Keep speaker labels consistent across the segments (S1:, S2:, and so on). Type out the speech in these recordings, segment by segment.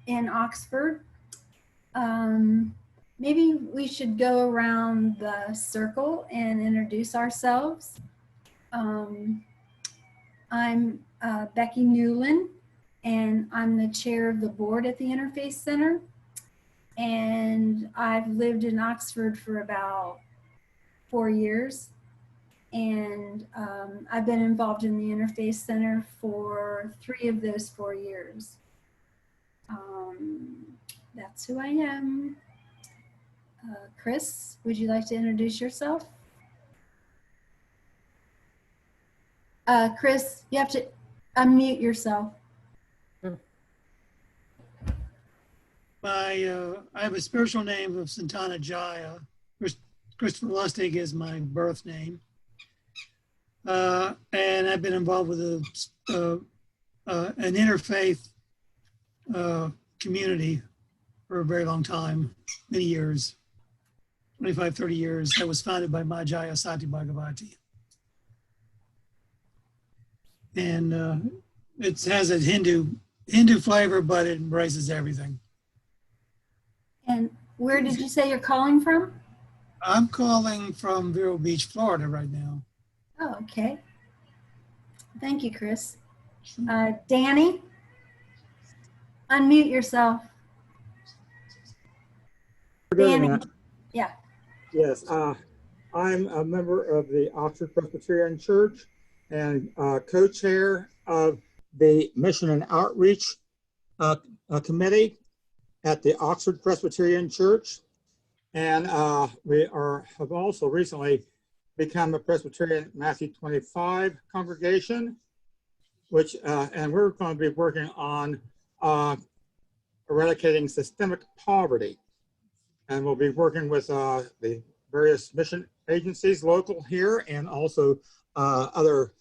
S1: in Oxford. Maybe we should go around the circle and introduce ourselves. I'm Becky Newland, and I'm the chair of the board at the Interfaith Center. And I've lived in Oxford for about 4 years. And I've been involved in the Interfaith Center for 3 of those 4 years. That's who I am. Chris, would you like to introduce yourself? Chris, you have to unmute yourself.
S2: I have a spiritual name of Santana Jaya. Christopher Lustig is my birth name. And I've been involved with an interfaith community for a very long time, many years, 25, 30 years, that was founded by Majaya Sati Bhagavati. And it has a Hindu flavor, but it embraces everything.
S1: And where did you say you're calling from?
S2: I'm calling from Vero Beach, Florida right now.
S1: Oh, okay. Thank you, Chris. Danny, unmute yourself. Danny, yeah.
S3: Yes, I'm a member of the Oxford Presbyterian Church and co-chair of the Mission and Outreach Committee at the Oxford Presbyterian Church. And we have also recently become a Presbyterian Matthew 25 congregation, which, and we're going to be working on eradicating systemic poverty. And we'll be working with the various mission agencies local here and also other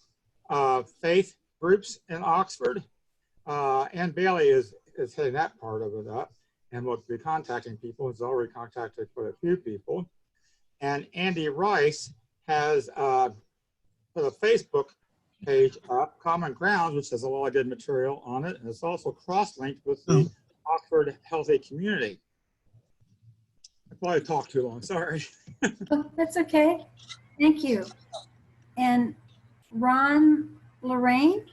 S3: faith groups in Oxford. Ann Bailey is heading that part of it up, and we'll be contacting people. He's already contacted quite a few people. And Andy Rice has put a Facebook page up, Common Grounds, which has a lot of good material on it. And it's also cross-linked with the Oxford Healthy Community. I probably talked too long, sorry.
S1: Oh, that's okay. Thank you. And Ron Lorraine?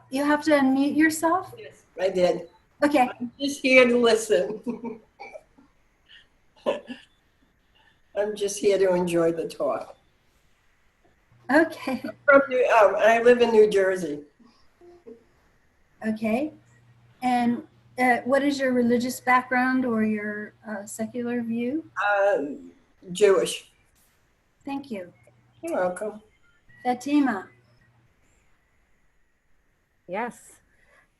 S1: You have to unmute yourself?
S4: Yes, I did.
S1: Okay.
S4: I'm just here to listen. I'm just here to enjoy the talk.
S1: Okay.
S4: I live in New Jersey.
S1: Okay. And what is your religious background or your secular view?
S4: Jewish.
S1: Thank you.
S4: You're welcome.
S1: Fatima.
S5: Yes.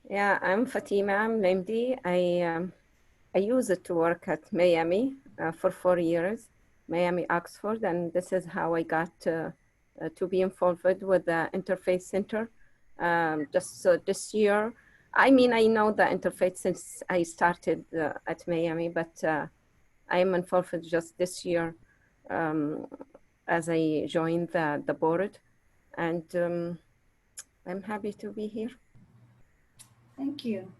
S5: Yeah, I'm Fatima. I'm Memdi. I used to work at Miami for 4 years, Miami, Oxford, and this is how I got to be involved with the Interfaith Center. Just so this year, I mean, I know the Interfaith since I started at Miami, but I am involved just this year as I joined the board, and I'm happy to be here.
S1: Thank you.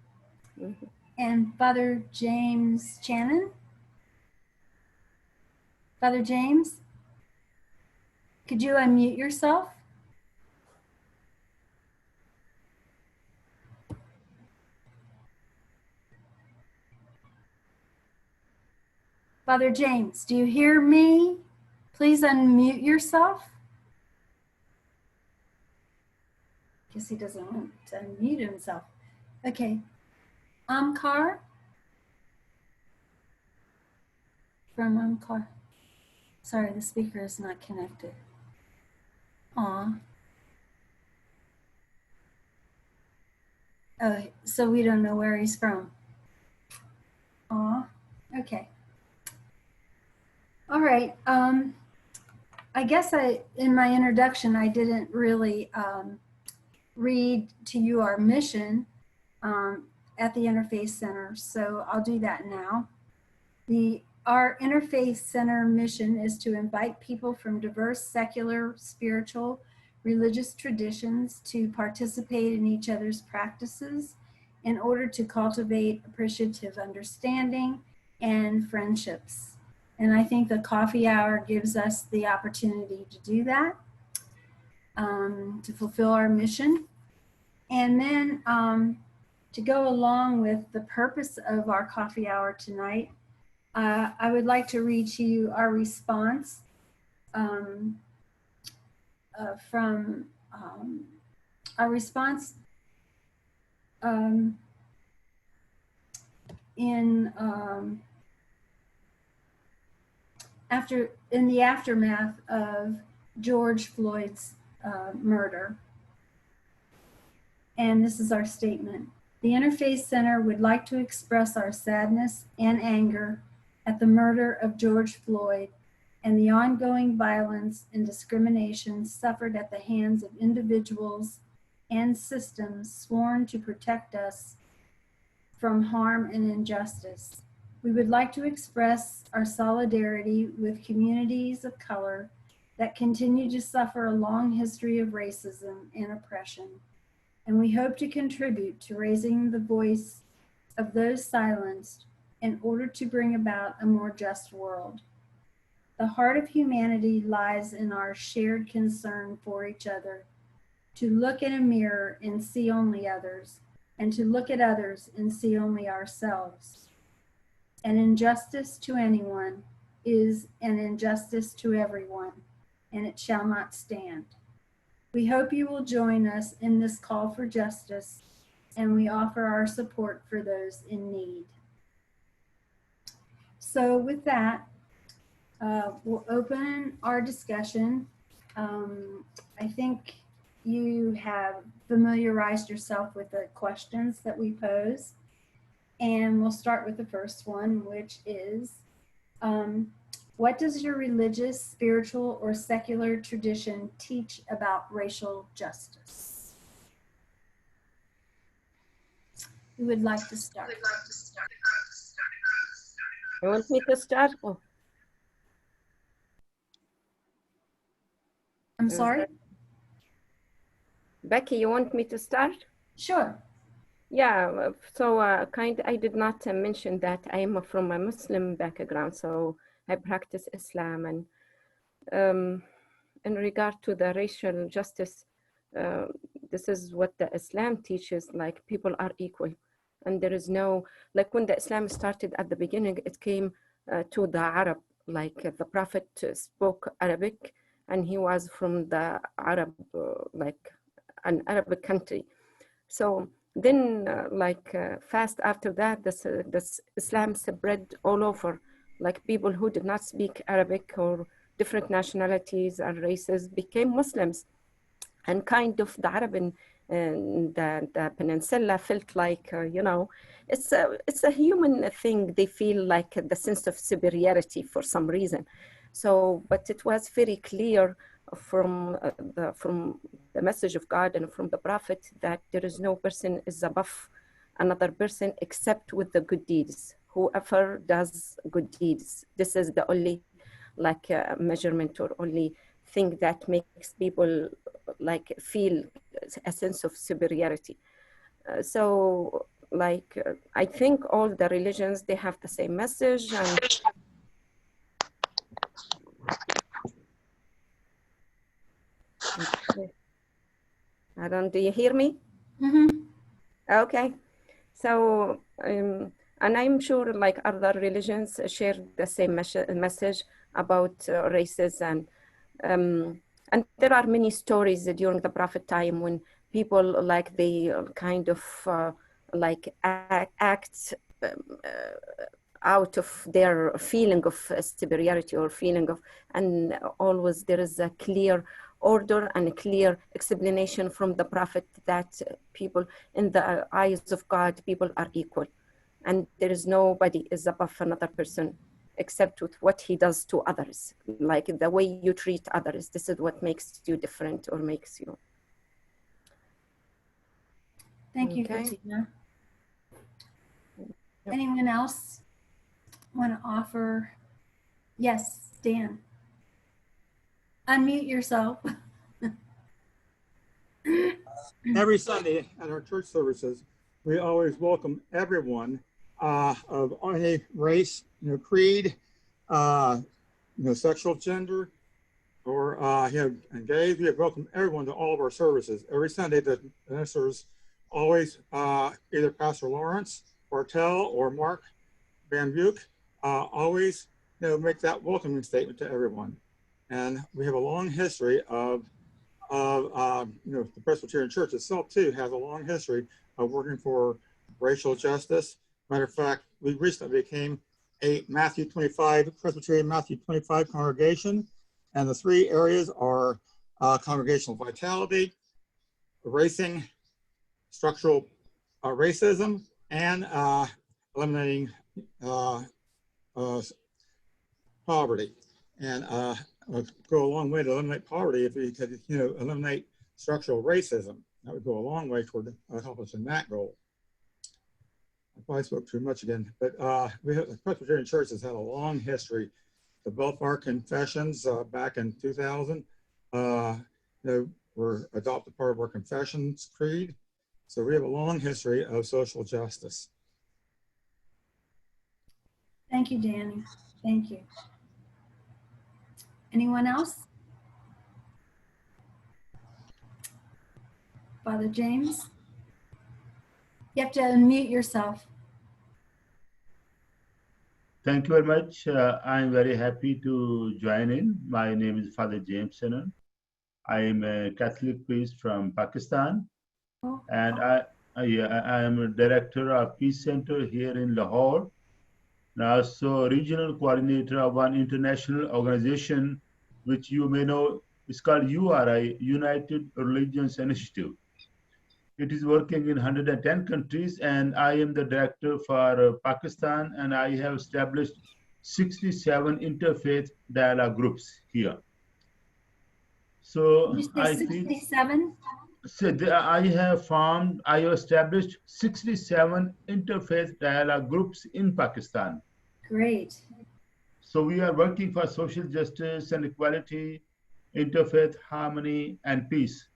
S5: Mm-hmm.
S1: And Father James Channon? Father James, could you unmute yourself? Father James, do you hear me? Please unmute yourself. Guess he doesn't want to unmute himself. Okay. Amkar? From Amkar. Sorry, the speaker is not connected. Aw. Oh, so we don't know where he's from. Aw. Okay. All right. I guess in my introduction, I didn't really read to you our mission at the Interfaith Center, so I'll do that now. Our Interfaith Center mission is to invite people from diverse secular, spiritual, religious traditions to participate in each other's practices in order to cultivate appreciative understanding and friendships. And I think the coffee hour gives us the opportunity to do that, to fulfill our mission. And then to go along with the purpose of our coffee hour tonight, I would like to read to you our response from our response in the aftermath of George Floyd's murder. And this is our statement. The Interfaith Center would like to express our sadness and anger at the murder of George Floyd and the ongoing violence and discrimination suffered at the hands of individuals and systems sworn to protect us from harm and injustice. We would like to express our solidarity with communities of color that continue to suffer a long history of racism and oppression. And we hope to contribute to raising the voice of those silenced in order to bring about a more just world. The heart of humanity lies in our shared concern for each other, to look in a mirror and see only others, and to look at others and see only ourselves. An injustice to anyone is an injustice to everyone, and it shall not stand. We hope you will join us in this call for justice, and we offer our support for those in need. So with that, we'll open our discussion. I think you have familiarized yourself with the questions that we pose, and we'll start with the first one, which is, what does your religious, spiritual, or secular tradition teach about racial justice? Who would like to start?
S5: You want me to start? Oh,
S1: I'm sorry?
S5: Becky, you want me to start?
S1: Sure.
S5: Yeah, so I did not mention that I am from a Muslim background, so I practice Islam. And in regard to the racial justice, this is what the Islam teaches, like people are equal. And there is no, like when the Islam started at the beginning, it came to the Arab, like the Prophet spoke Arabic and he was from the Arab, like an Arabic country. So then fast after that, this Islam spread all over, like people who did not speak Arabic or different nationalities and races became Muslims. And kind of the Arab in the peninsula felt like, it's a human thing. They feel like the sense of superiority for some reason. So, but it was very clear from the message of God and from the Prophet that there is no person is above another person except with the good deeds. Whoever does good deeds, this is the only measurement or only thing that makes people like feel a sense of superiority. I think all the religions, they have the same message. And do you hear me?
S1: Mm-hmm.
S5: Okay. So, and I'm sure like other religions share the same message about races and there are many stories during the Prophet time when people like they kind of act out of their feeling of superiority or feeling of, and always there is a clear order and a clear explanation from the Prophet that people in the eyes of God, people are equal. And there is nobody is above another person except with what he does to others. Like the way you treat others, this is what makes you different or makes you.
S1: Thank you,
S5: Okay.
S1: Fatima.
S5: Yep.
S1: Anyone else want to offer Yes, Dan. Unmute yourself.
S3: Every Sunday at our church services, we always welcome everyone of any race, creed, sexual gender, or and gays. We welcome everyone to all of our services. Every Sunday, the ministers always either Pastor Lawrence Bartel or Mark Van Buke always make that welcoming statement to everyone. And we have a long history of the Presbyterian Church itself too has a long history of working for racial justice. Matter of fact, we recently became a Presbyterian Matthew 25 congregation, and the three areas are congregational vitality, erasing structural racism, and eliminating poverty. And would go a long way to eliminate poverty if we could, eliminate structural racism. That would go a long way toward accomplishing that goal. I probably spoke too much again, but the Presbyterian Church has had a long history. The Belfar Confessions back in 2000 were adopted part of our Confessions Creed. So we have a long history of social justice.
S1: Thank you, Danny. Thank you. Anyone else? Father James? You have to unmute yourself.
S6: Thank you very much. I'm very happy to join in. My name is Father James Senan. I am a Catholic priest from Pakistan, and I am a director of Peace Center here in Lahore, and also regional coordinator of one international organization, which you may know is called URI, United Religions Initiative. It is working in 110 countries, and I am the director for Pakistan, and I have established 67 interfaith dialogue groups here. So I feel
S1: 67?
S6: so I have established 67 interfaith dialogue groups in Pakistan.
S1: Great.
S6: So we are working for social justice and equality, interfaith harmony, and peace.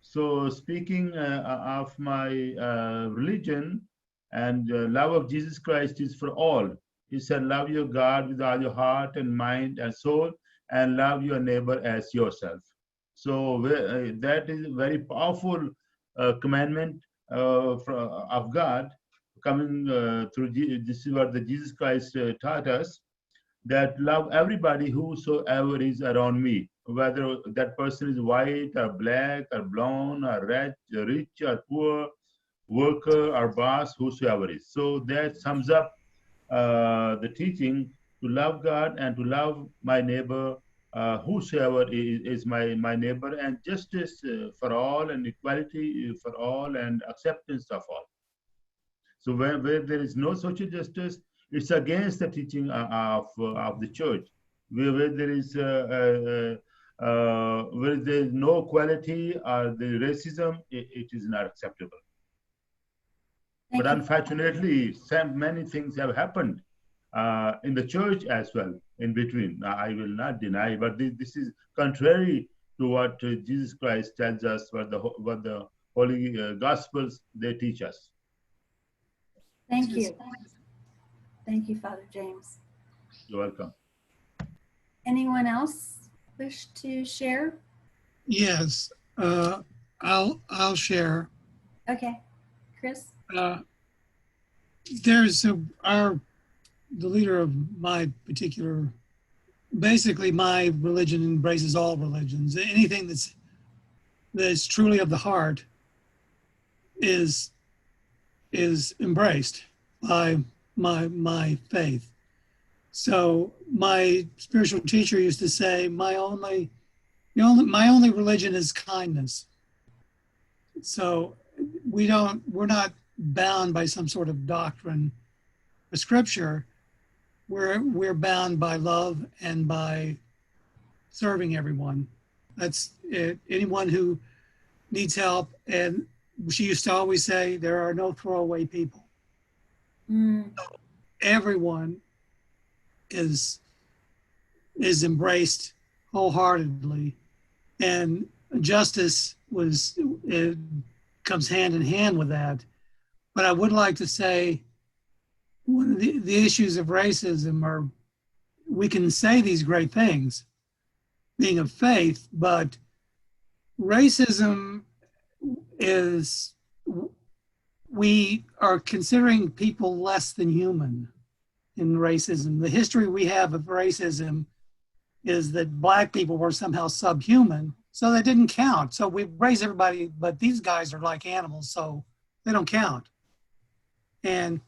S6: So speaking of my religion, and love of Jesus Christ is for all. He said, love your God with all your heart and mind and soul, and love your neighbor as yourself. So that is a very powerful commandment of God coming through. This is what the Jesus Christ taught us, that love everybody whosoever is around me, whether that person is white or black or blonde or rich or poor, worker or boss, whosoever is. So that sums up the teaching to love God and to love my neighbor, whosoever is my neighbor, and justice for all, and equality for all, and acceptance of all. So where there is no social justice, it's against the teaching of the church. Where there is no equality or the racism, it is not acceptable. But unfortunately, many things have happened in the church as well in between. I will not deny, but this is contrary to what Jesus Christ tells us, what the Holy Gospels they teach us.
S1: Thank you. Thank you, Father James.
S6: You're welcome.
S1: Anyone else wish to share?
S2: Yes, I'll share.
S1: Okay, Chris?
S2: There's the leader of my particular, basically my religion embraces all religions. Anything that's truly of the heart is embraced by my faith. So my spiritual teacher used to say, my only religion is kindness. So we're not bound by some sort of doctrine or scripture. We're bound by love and by serving everyone. That's it. Anyone who needs help. And she used to always say, there are no throwaway people.
S1: Mm.
S2: Everyone is is embraced wholeheartedly, and justice it comes hand in hand with that. But I would like to say one of the issues of racism are, we can say these great things, being of faith, but racism is, we are considering people less than human in racism. The history we have of racism is that Black people were somehow subhuman, so they didn't count. So we raise everybody, but these guys are like animals, so they don't count. And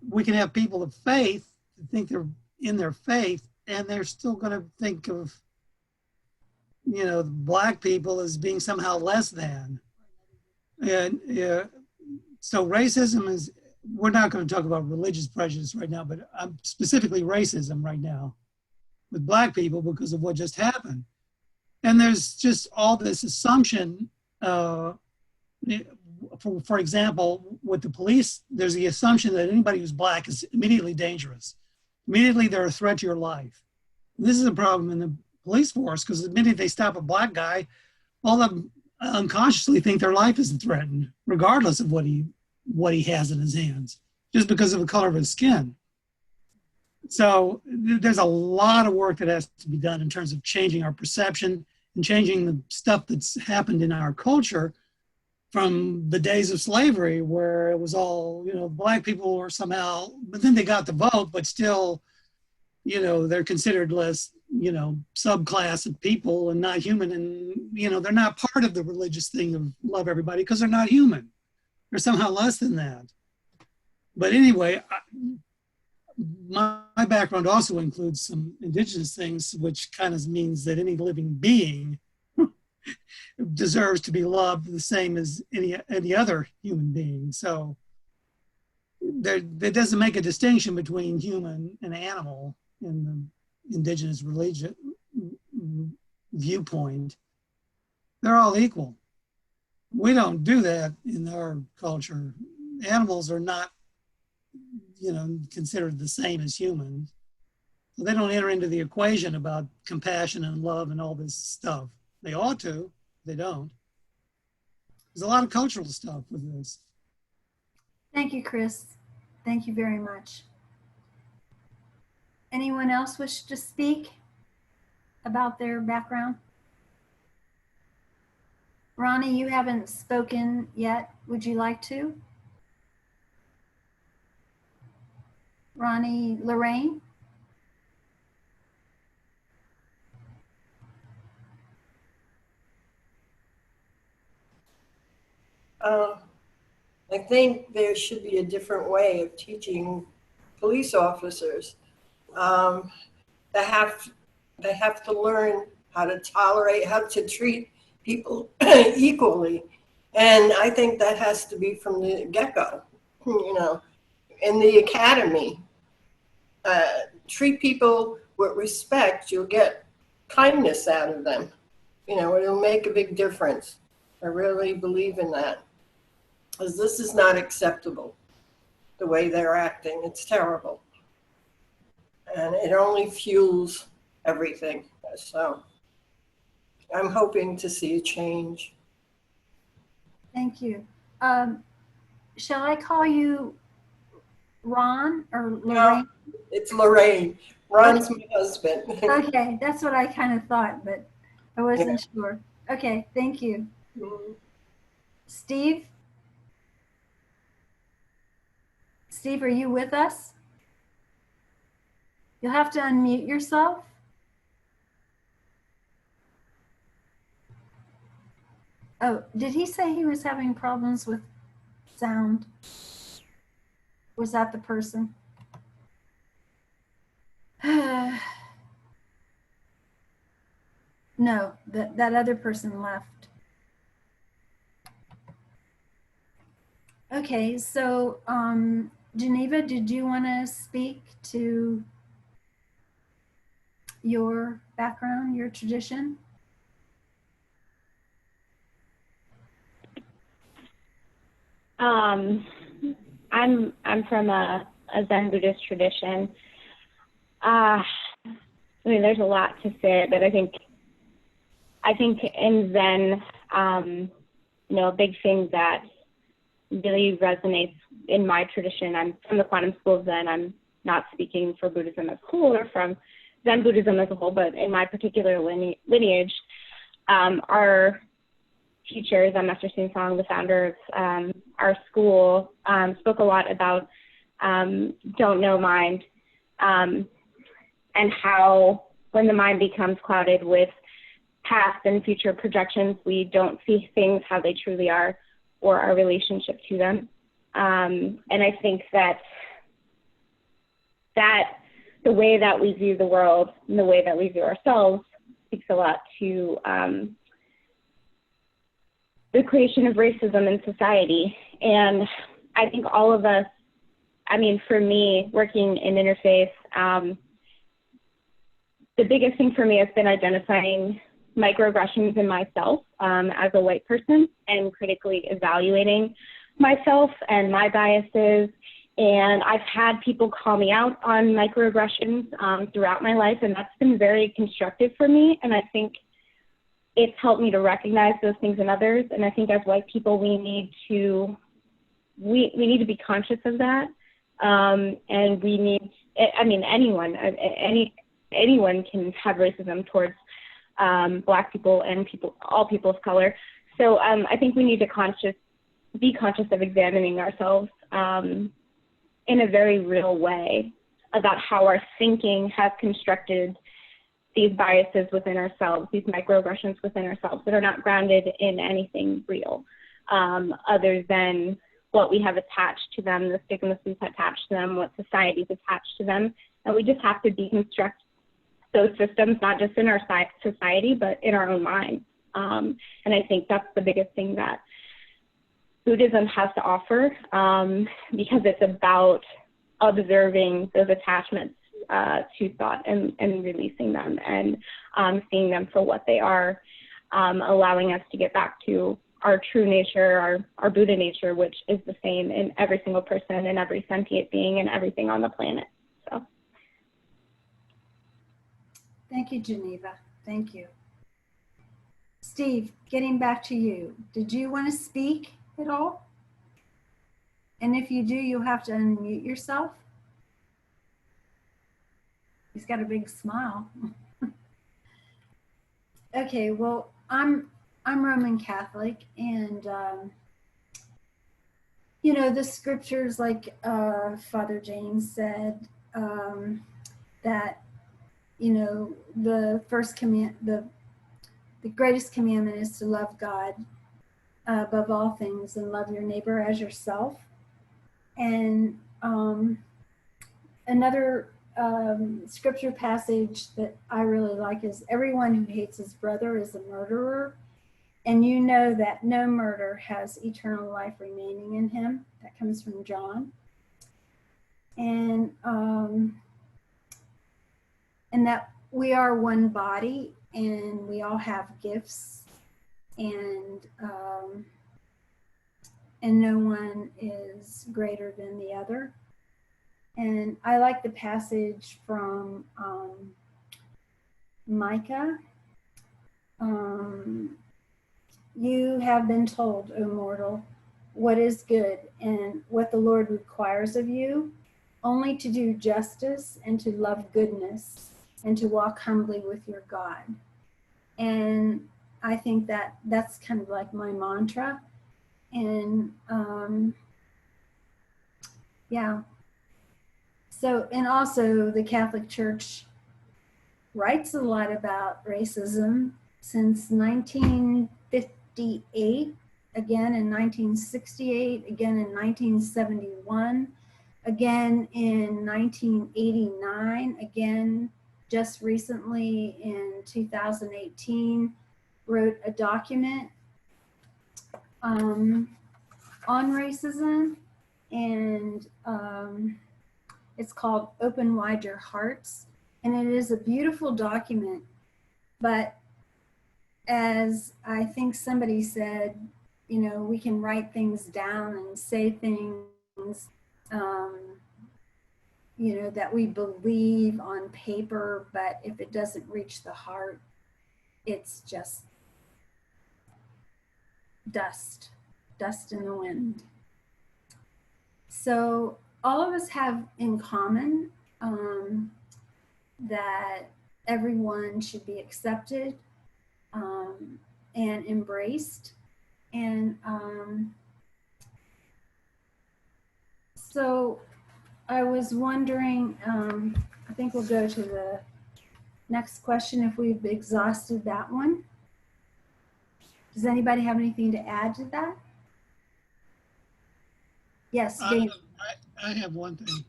S2: we can have people of faith think they're in their faith, and they're still going to think of, you know, Black people as being somehow less than. And so racism is, we're not going to talk about religious prejudice right now, but I'm specifically racism right now with Black people because of what just happened. And there's just all this assumption, for example, with the police, there's the assumption that anybody who's Black is immediately dangerous. Immediately they're a threat to your life. And this is a problem in the police force because the minute they stop a Black guy, all of them unconsciously think their life is threatened, regardless of what he has in his hands, just because of the color of his skin. So there's a lot of work that has to be done in terms of changing our perception and changing the stuff that's happened in our culture from the days of slavery, where it was all, you know, Black people were somehow, but then they got the vote, but still, you know, they're considered less, you know, subclass of people and not human. And, you know, they're not part of the religious thing of love everybody because they're not human. They're somehow less than that. But anyway, my background also includes some indigenous things, which kind of means that any living being deserves to be loved the same as any other human being. So that doesn't make a distinction between human and animal in the indigenous religion viewpoint. They're all equal. We don't do that in our culture. Animals are not, you know, considered the same as humans. So they don't enter into the equation about compassion and love and all this stuff. They ought to, they don't. There's a lot of cultural stuff with this.
S1: Thank you, Chris. Thank you very much. Anyone else wish to speak about their background? Ronnie, you haven't spoken yet. Would you like to? Ronnie Lorraine?
S4: I think there should be a different way of teaching police officers. They have to learn how to tolerate, how to treat people equally. And I think that has to be from the get-go, you know, in the academy. Treat people with respect, you'll get kindness out of them. You know, it'll make a big difference. I really believe in that. Because this is not acceptable, the way they're acting. It's terrible. And it only fuels everything. So I'm hoping to see a change.
S1: Thank you. Shall I call you Ron or Lorraine?
S4: No, it's Lorraine. Ron's my husband.
S1: Okay, that's what I kind of thought, but I wasn't sure. Okay, thank you. Steve? Steve, are you with us? You'll have to unmute yourself. Oh, did he say he was having problems with sound? Was that the person? No, that other person left. Okay, so Geneva, did you want to speak to your background, your tradition?
S7: I'm from a Zen Buddhist tradition. I mean, there's a lot to say, but I think in Zen, a big thing that really resonates in my tradition, I'm from the quantum school of Zen. I'm not speaking for Buddhism as a whole or from Zen Buddhism as a whole, but in my particular lineage, our teachers, Master Sing Song, the founder of our school, spoke a lot about don't know mind, and how when the mind becomes clouded with past and future projections, we don't see things how they truly are or our relationship to them. And I think that the way that we view the world and the way that we view ourselves speaks a lot to the creation of racism in society. And I think all of us, I mean, for me, working in interfaith, the biggest thing for me has been identifying microaggressions in myself as a white person and critically evaluating myself and my biases. And I've had people call me out on microaggressions throughout my life, and that's been very constructive for me. And I think it's helped me to recognize those things in others. And I think as white people, we need to be conscious of that. And we need, I mean, anyone can have racism towards Black people and all people of color. So I think we need to be conscious of examining ourselves in a very real way about how our thinking has constructed these biases within ourselves, these microaggressions within ourselves that are not grounded in anything real, other than what we have attached to them, the stigmas we've attached to them, what society's attached to them. And we just have to deconstruct those systems, not just in our society, but in our own minds. And I think that's the biggest thing that Buddhism has to offer, because it's about observing those attachments to thought and releasing them and seeing them for what they are, allowing us to get back to our true nature, our Buddha nature, which is the same in every single person and every sentient being and everything on the planet. So.
S1: Thank you, Geneva. Thank you. Steve, getting back to you. Did you want to speak at all? And if you do, you'll have to unmute yourself. He's got a big smile. Okay, well, I'm Roman Catholic, and the scriptures, like Father James said, that the first the greatest commandment is to love God above all things and love your neighbor as yourself. And another scripture passage that I really like is, everyone who hates his brother is a murderer, and you know that no murder has eternal life remaining in him. That comes from John. And that we are one body, and we all have gifts, and no one is greater than the other. And I like the passage from Micah. You have been told, O mortal, what is good and what the Lord requires of you, only to do justice and to love goodness and to walk humbly with your God. And I think that that's kind of like my mantra. And yeah. So, and also the Catholic Church writes a lot about racism since 1958, again in 1968, again in 1971, again in 1989, again just recently in 2018, wrote a document on racism, and it's called Open Wide Your Hearts. And it is a beautiful document, but as I think somebody said, we can write things down and say things that we believe on paper, but if it doesn't reach the heart, it's just dust in the wind. So all of us have in common that everyone should be accepted and embraced. And so I was wondering, I think we'll go to the next question if we've exhausted that one. Does anybody have anything to add to that? Yes, Dana.
S2: I have one thing.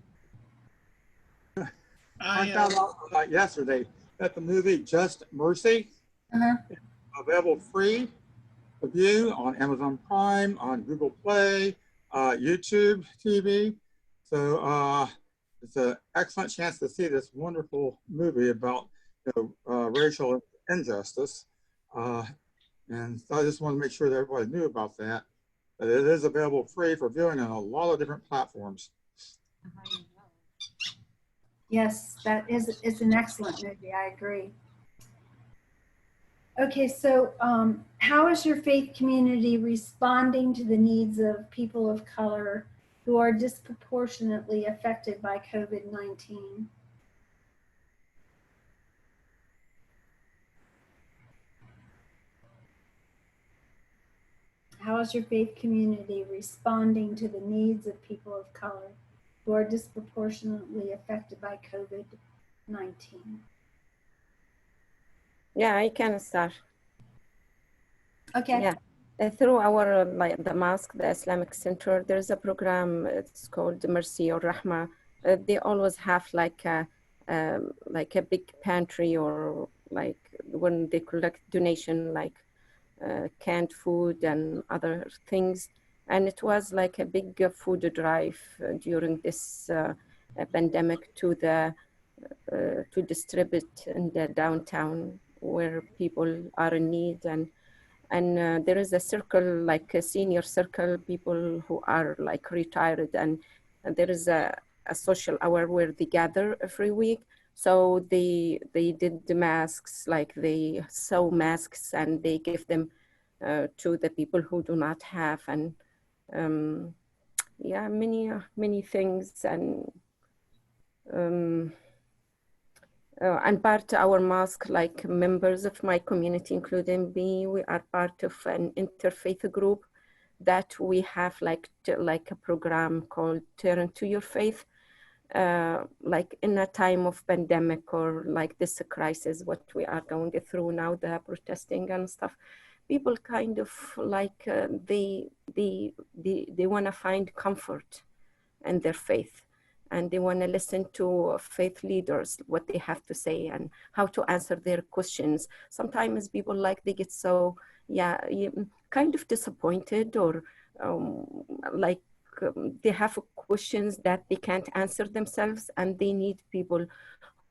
S3: I found out yesterday that the movie Just Mercy is available free to view on Amazon Prime, on Google Play, YouTube TV. So it's an excellent chance to see this wonderful movie about racial injustice. And so I just want to make sure that everybody knew about that. But it is available free for viewing on a lot of different platforms.
S1: Yes, it's an excellent movie. I agree. Okay, so how is your faith community responding to the needs of people of color who are disproportionately affected by COVID-19? How is your faith community responding to the needs of people of color who are disproportionately affected by COVID-19?
S5: Yeah, I can start.
S1: Okay.
S5: Yeah. Through our the mosque, the Islamic Center, there's a program. It's called Mercy or Rahma. They always have like a big pantry, or like when they collect donation, like canned food and other things. And it was like a big food drive during this pandemic to distribute in the downtown where people are in need. And there is a circle, like a senior circle, people who are like retired, and there is a social hour where they gather every week. So they did the masks, like they sew masks and they give them to the people who do not have, and yeah, many things. And part of our mosque, like members of my community, including me, we are part of an interfaith group that we have like a program called Turn to Your Faith. Like in a time of pandemic or like this crisis, what we are going through now, the protesting and stuff, people kind of like they want to find comfort in their faith, and they want to listen to faith leaders, what they have to say and how to answer their questions. Sometimes people like they get so kind of disappointed, or they have questions that they can't answer themselves, and they need people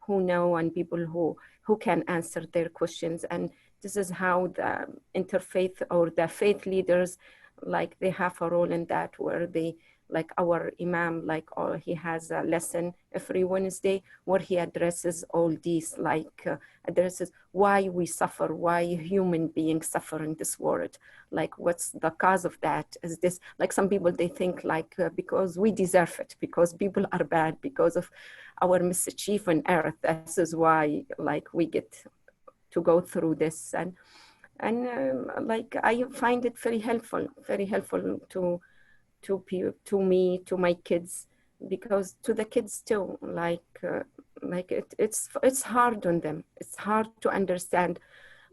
S5: who know and people who can answer their questions. And this is how the interfaith or the faith leaders, like they have a role in that, where they, like our imam, like he has a lesson every Wednesday where he addresses all these, like addresses why we suffer, why human beings suffer in this world, like what's the cause of that. Is this, like some people, they think like because we deserve it, because people are bad, because of our mischief on earth, this is why like we get to go through this. And like I find it very helpful to me, to my kids, because to the kids too, it's hard on them. It's hard to understand.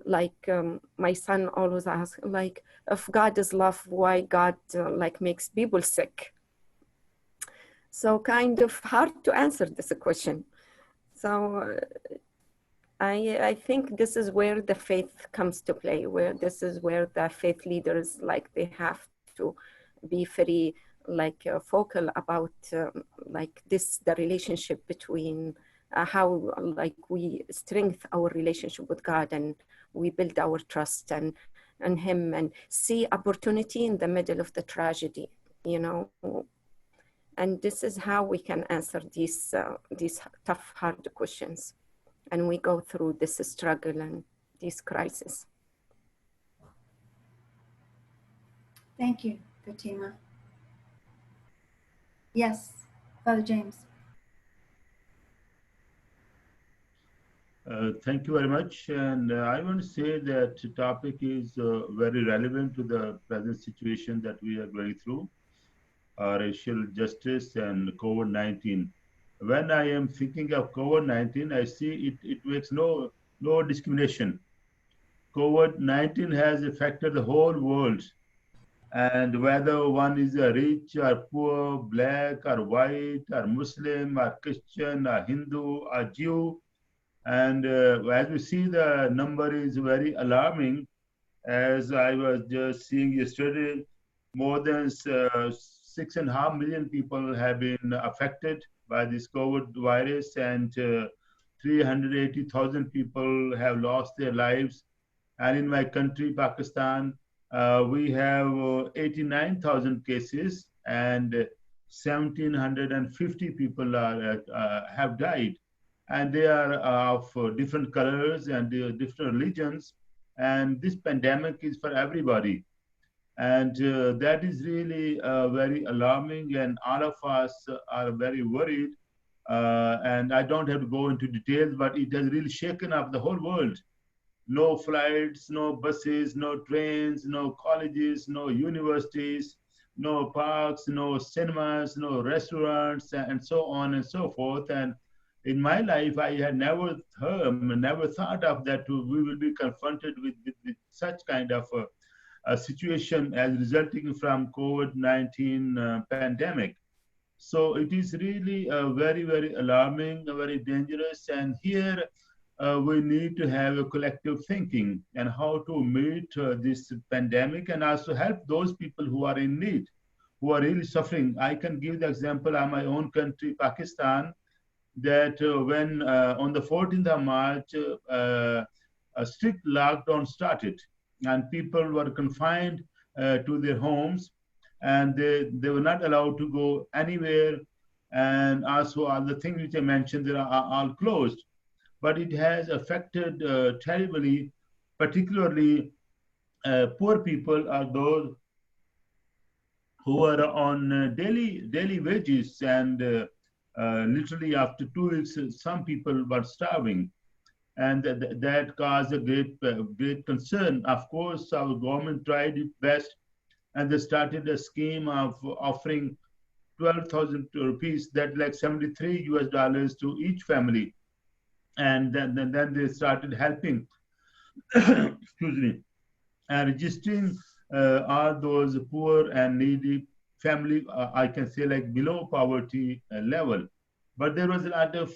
S5: Like my son always asks, like, if God is love, why God like makes people sick? So kind of hard to answer this question. So I think this is where the faith comes to play, where this is where the faith leaders, like they have to be very like focal about like this, the relationship between how like we strengthen our relationship with God, and we build our trust and him, and see opportunity in the middle of the tragedy, you know. And this is how we can answer these tough, hard questions. And we go through this struggle and this crisis.
S1: Thank you, Fatima. Yes, Father James.
S6: Thank you very much. And I want to say that the topic is very relevant to the present situation that we are going through, racial justice and COVID-19. When I am thinking of COVID-19, I see it makes no discrimination. COVID-19 has affected the whole world. And whether one is a rich or poor, black or white, or Muslim or Christian or Hindu or Jew, and as we see, the number is very alarming. As I was just seeing yesterday, more than 6.5 million people have been affected by this COVID virus, and 380,000 people have lost their lives. And in my country, Pakistan, we have 89,000 cases, and 1,750 people have died. And they are of different colors and different religions. And this pandemic is for everybody. And that is really very alarming, and all of us are very worried. And I don't have to go into details, but it has really shaken up the whole world. No flights, no buses, no trains, no colleges, no universities, no parks, no cinemas, no restaurants, and so on and so forth. And in my life, I had never thought of that we will be confronted with such kind of a situation as resulting from COVID-19 pandemic. So it is really very, very alarming, very dangerous. And here we need to have a collective thinking and how to meet this pandemic, and also help those people who are in need, who are really suffering. I can give the example of my own country, Pakistan, that when on the 14th of March, a strict lockdown started, and people were confined to their homes, and they were not allowed to go anywhere. And also all the things which I mentioned, they are all closed. But it has affected terribly, particularly poor people are those who are on daily wages, and literally after 2 weeks, some people were starving, and that caused a great concern. Of course, our government tried its best, and they started a scheme of offering 12,000 rupees, that like $73 to each family, and then they started helping, excuse me, and registering all those poor and needy family, I can say like below poverty level. But there was a lot of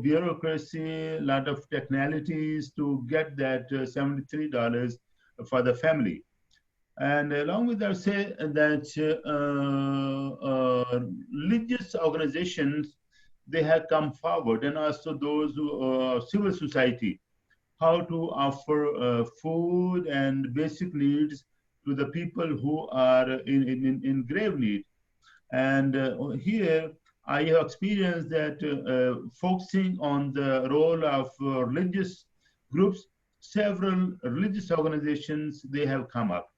S6: bureaucracy, a lot of technicalities to get that $73 for the family. And along with that, say that religious organizations, they have come forward, and also those civil society, how to offer food and basic needs to the people who are in grave need. And here I have experienced that focusing on the role of religious groups, several religious organizations, they have come up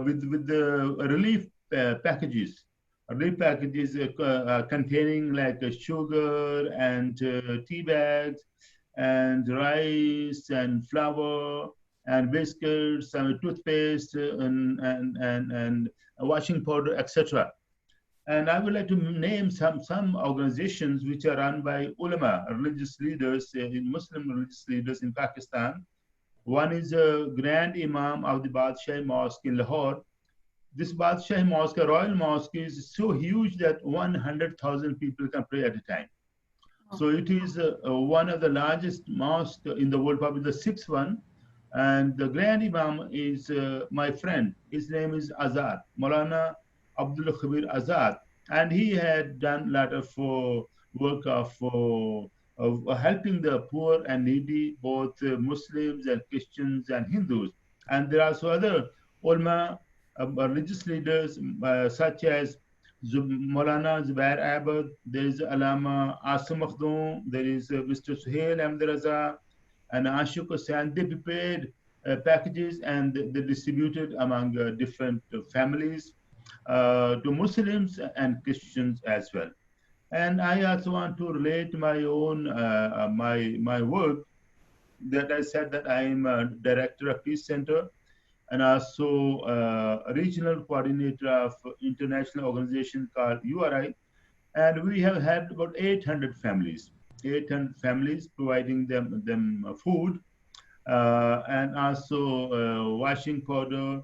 S6: with the relief packages. Relief packages containing like sugar and tea bags and rice and flour and biscuits and toothpaste and washing powder, etc. And I would like to name some organizations which are run by ulama, religious leaders, Muslim religious leaders in Pakistan. One is a Grand Imam of the Badshah Mosque in Lahore. This Badshah Mosque, a royal mosque, is so huge that 100,000 people can pray at a time. So it is one of the largest mosques in the world, probably the sixth one. And the Grand Imam is my friend. His name is Azad, Maulana Abdul Khabir Azad. And he had done a lot of work of helping the poor and needy, both Muslims and Christians and Hindus. And there are also other ulama, religious leaders such as Maulana Zubair Abad, there is Alama Asim Makhdoom, there is Mr. Suhail Ahmed Raza, and Ashok Hussain. They prepared packages and they distributed among different families to Muslims and Christians as well. And I also want to relate my own my work, that I said that I am a director of Peace Center and also a regional coordinator of international organization called URI. And we have had about 800 families, providing them food and also washing powder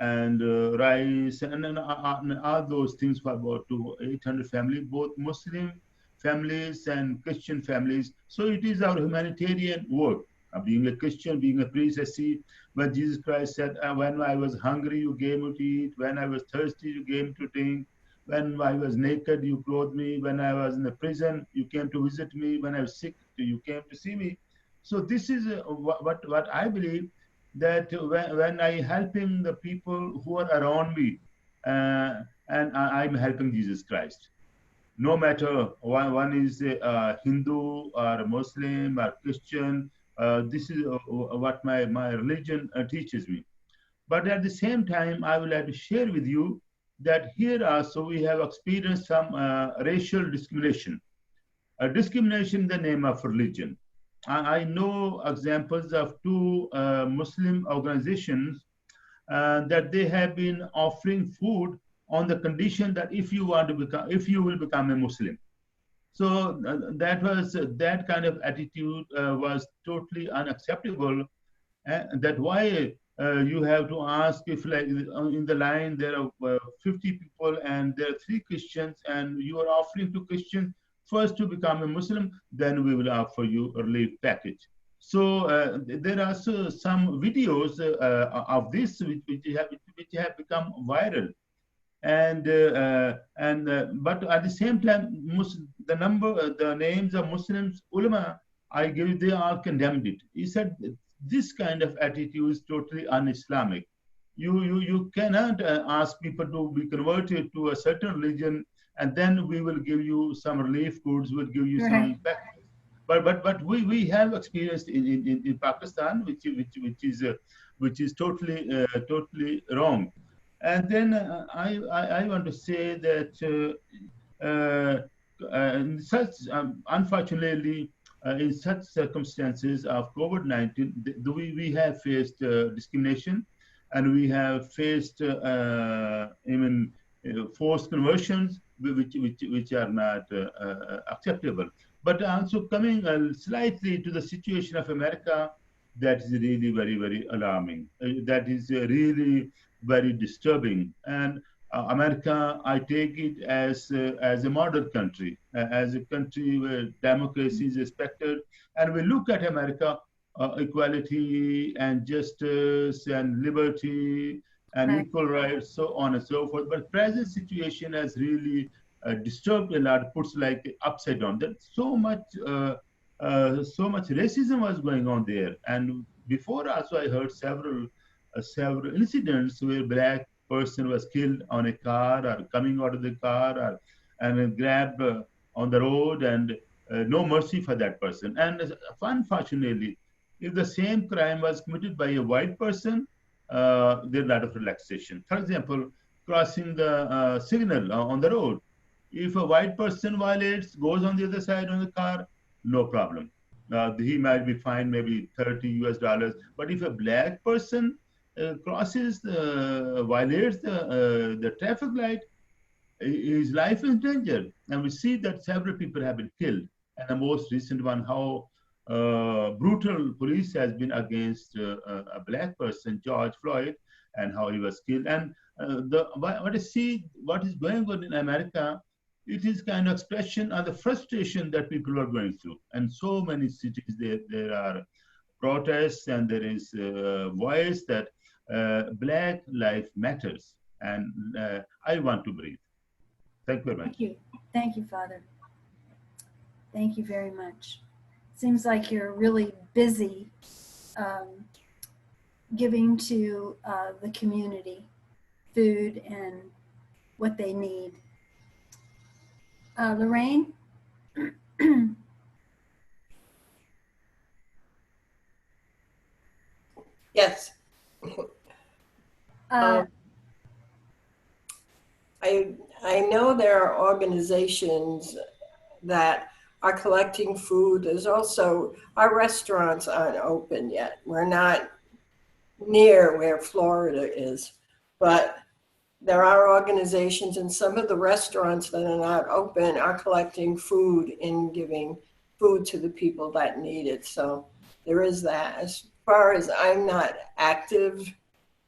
S6: and rice and all those things for about 800 families, both Muslim families and Christian families. So it is our humanitarian work. Being a Christian, being a priest, I see when Jesus Christ said, when I was hungry, you gave me to eat. When I was thirsty, you gave me to drink. When I was naked, you clothed me. When I was in the prison, you came to visit me. When I was sick, you came to see me. So this is what I believe, that when I helping the people who are around me, and I'm helping Jesus Christ. No matter one is a Hindu or a Muslim or Christian, this is what my religion teaches me. But at the same time, I would like to share with you that here also we have experienced some racial discrimination. Discrimination in the name of religion. I know examples of two Muslim organizations that they have been offering food on the condition that if you will become a Muslim. So that kind of attitude was totally unacceptable. That why you have to ask if, like, in the line there are 50 people and there are 3 Christians, and you are offering to Christians first to become a Muslim, then we will offer you a relief package. So there are also some videos of this which have become viral, but at the same time, the names of Muslims ulama I give, they all condemned it. He said this kind of attitude is totally un-Islamic. You cannot ask people to be converted to a certain religion and then we will give you some relief goods, we'll give you some packages. But we have experienced in Pakistan, which is totally wrong. And then I want to say that in such unfortunately in such circumstances of COVID-19, we have faced discrimination, and we have faced even forced conversions, which are not acceptable. But also coming slightly to the situation of America, that is really very alarming. That is really very disturbing. And America, I take it as a model country, as a country where democracy is respected. And we look at America, equality and justice and liberty and equal rights, so on and so forth. But present situation has really disturbed a lot, puts like upside down. That so much racism was going on there. And before also I heard several incidents where black person was killed on a car or coming out of the car and grabbed on the road, and no mercy for that person. And unfortunately, if the same crime was committed by a white person, there's a lot of relaxation. For example, crossing the signal on the road. If a white person violates, goes on the other side on the car, no problem. He might be fined maybe $30 US. But if a black person violates the traffic light, his life is in danger. And we see that several people have been killed. And the most recent one, how brutal police has been against a black person, George Floyd, and how he was killed. And what I see, what is going on in America, it is kind of expression of the frustration that people are going through. And so many cities, there are protests, and there is a voice that Black life matters, and I want to breathe. Thank you very much.
S1: Thank you, Father. Thank you very much. Seems like you're really busy giving to the community food and what they need. Lorraine?
S4: Yes.
S1: Uh,
S4: I know there are organizations that are collecting food. There's also, our restaurants aren't open yet. We're not near where Florida is, but there are organizations, and some of the restaurants that are not open are collecting food and giving food to the people that need it. So there is that. As far as I'm not active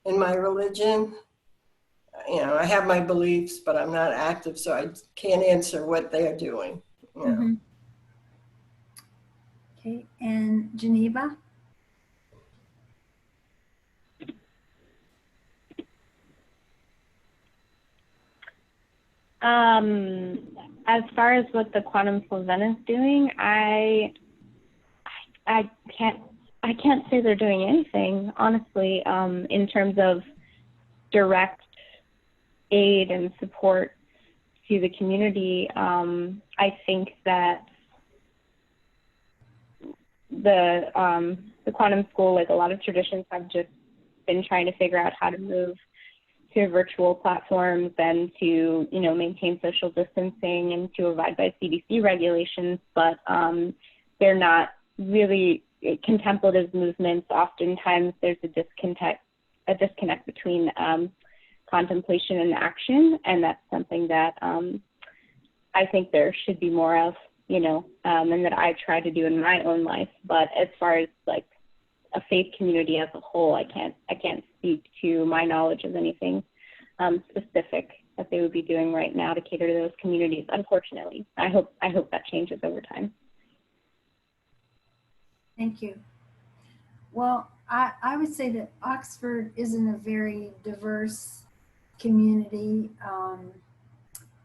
S4: in my religion, you know, I have my beliefs, but I'm not active, so I can't answer what they're doing. You know.
S1: mhm. Okay, and Geneva?
S7: As far as what the Quantum Slovene is doing, I can't say they're doing anything, honestly, in terms of direct aid and support to the community. I think that the quantum school, like a lot of traditions, have just been trying to figure out how to move to virtual platforms and to, you know, maintain social distancing and to abide by CDC regulations, but they're not really contemplative movements. Oftentimes there's a disconnect between contemplation and action, and that's something that I think there should be more of, you know, and that I try to do in my own life. But as far as like a faith community as a whole, I can't speak to my knowledge of anything specific that they would be doing right now to cater to those communities. Unfortunately, I hope that changes over time.
S1: Thank you. Well, I would say that Oxford isn't a very diverse community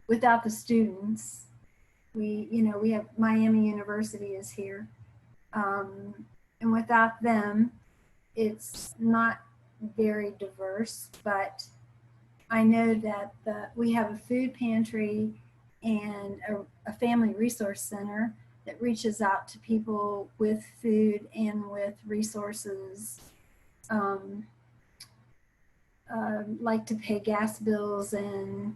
S1: without the students. We have Miami University is here. And without them, it's not very diverse, but I know that we have a food pantry and a family resource center that reaches out to people with food and with resources, like to pay gas bills and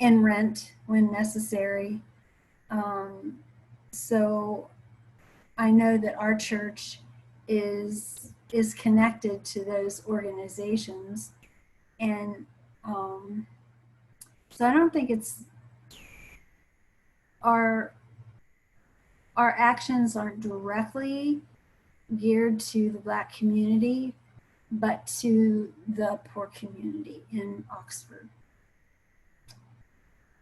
S1: rent when necessary. So I know that our church is connected to those organizations, and so I don't think it's our actions aren't directly geared to the Black community, but to the poor community in Oxford.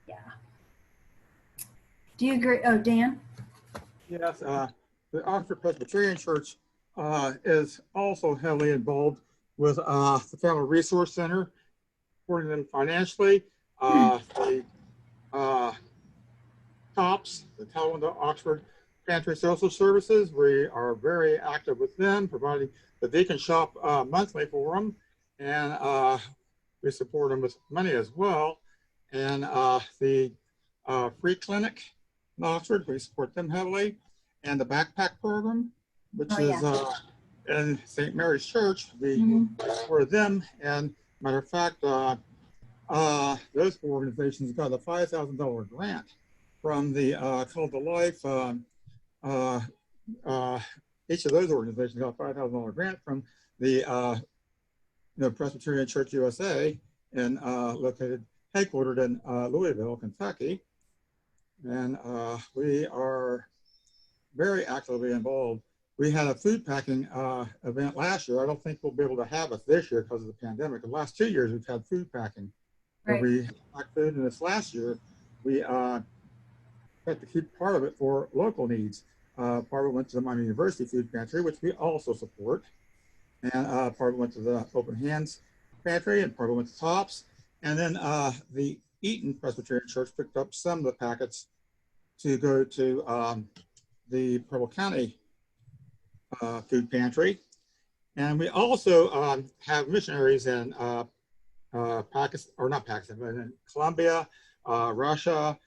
S1: Yeah. Do you agree? Oh, Dan?
S3: Yes, the Oxford Presbyterian Church is also heavily involved with the Family Resource Center, supporting them financially. The TOPS, the Talwanda Oxford Pantry Social Services, we are very active with them, providing that they can shop monthly for them, and we support them with money as well. And the free clinic in Oxford, we support them heavily, and the backpack program, which is in St. Mary's Church, we support them. And matter of fact, those four organizations got a $5,000 grant from the Call to Life. Each of those organizations got a $5,000 grant from the Presbyterian Church USA, and located headquartered in Louisville, Kentucky. And we are very actively involved. We had a food packing event last year. I don't think we'll be able to have it this year because of the pandemic. The last 2 years we've had food packing. Right. Where we packed food, and this last year we had to keep part of it for local needs. Part of it went to the Miami University Food Pantry, which we also support. And part of it went to the Open Hands Pantry, and part of it went to TOPS. And then the Eaton Presbyterian Church picked up some of the packets to go to the Preble County Food Pantry. And we also have missionaries in Pakistan, or not Pakistan, but in Colombia, Russia,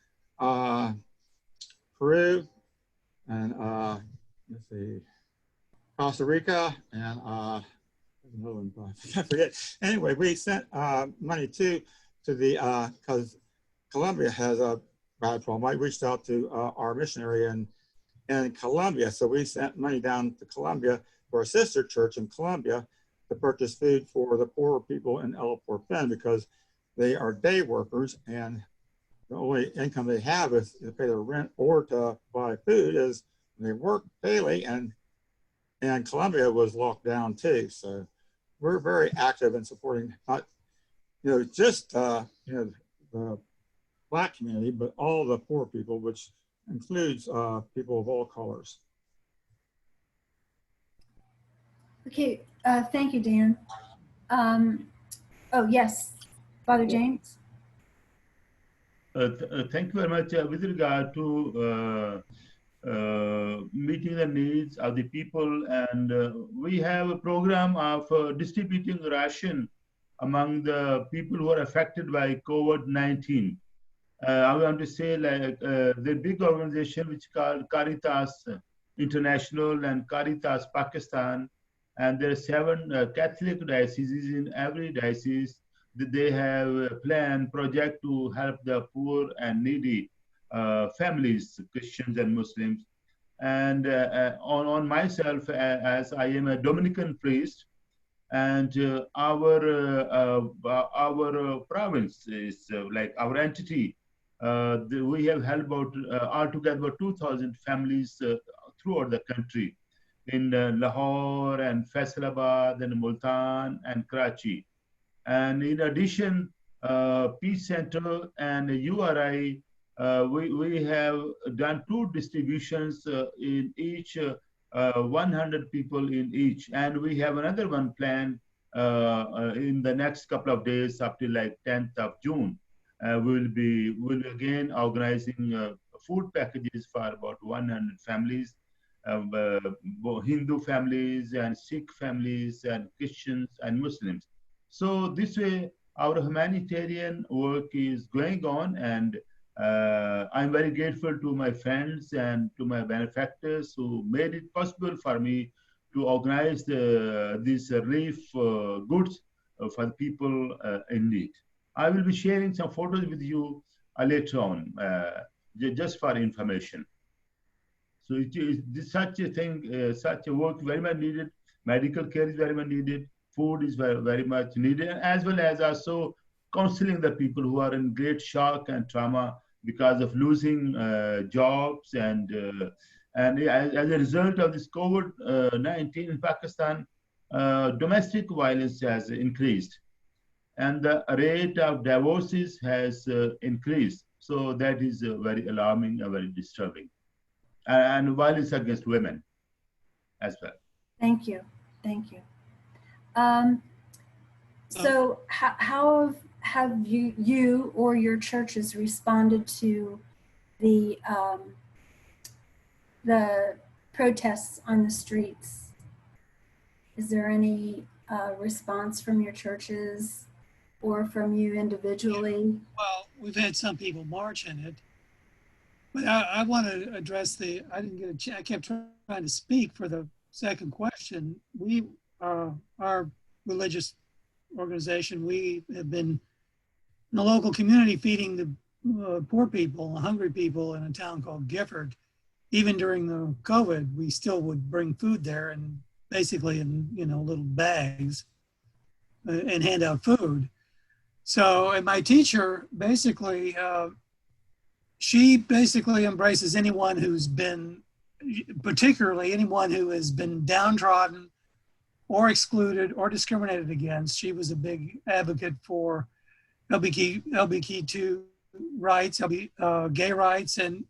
S3: Peru, and let's see, Costa Rica, and another one, I forget. Anyway, we sent money to the because Colombia has a bad problem. I reached out to our missionary in Colombia, so we sent money down to Colombia for a sister church in Colombia to purchase food for the poorer people in El Porfen because they are day workers and the only income they have is to pay their rent or to buy food is they work daily, and Colombia was locked down too. So we're very active in supporting not just the Black community, but all the poor people, which includes people of all colors.
S1: Okay, thank you, Dan. Oh, yes, Father James.
S6: Thank you very much. With regard to meeting the needs of the people, and we have a program of distributing ration among the people who are affected by COVID-19. I want to say the big organization which is called Caritas International and Caritas Pakistan, and there are 7 Catholic dioceses in every diocese that they have a plan project to help the poor and needy families, Christians and Muslims. And on myself, as I am a Dominican priest, and our province is like our entity. We have helped about altogether about 2,000 families throughout the country, in Lahore and Faisalabad and Multan and Karachi. And in addition, Peace Center and URI, we have done 2 distributions in each, 100 people in each. And we have another one planned in the next couple of days up to like 10th of June. We'll be again organizing food packages for about 100 families, Hindu families and Sikh families and Christians and Muslims. So this way, our humanitarian work is going on, and I'm very grateful to my friends and to my benefactors who made it possible for me to organize these relief goods for the people in need. I will be sharing some photos with you later on, just for information. So it is such a thing, such a work very much needed. Medical care is very much needed. Food is very, very much needed, as well as also counseling the people who are in great shock and trauma because of losing jobs, and as a result of this COVID-19 in Pakistan, domestic violence has increased, and the rate of divorces has increased. So that is very alarming and very disturbing, and violence against women as well.
S1: Thank you. Thank you. So how have you or your churches responded to the protests on the streets? Is there any response from your churches or from you individually?
S2: Well, we've had some people march in it, but I want to address I didn't get a chance. I kept trying to speak for the second question. We, our religious organization, we have been in the local community feeding the poor people, hungry people in a town called Gifford. Even during the COVID, we still would bring food there, and basically in little bags, and hand out food. So, and my teacher basically, she basically embraces anyone who's been, particularly anyone who has been downtrodden or excluded or discriminated against. She was a big advocate for LGBTQ rights, gay rights, and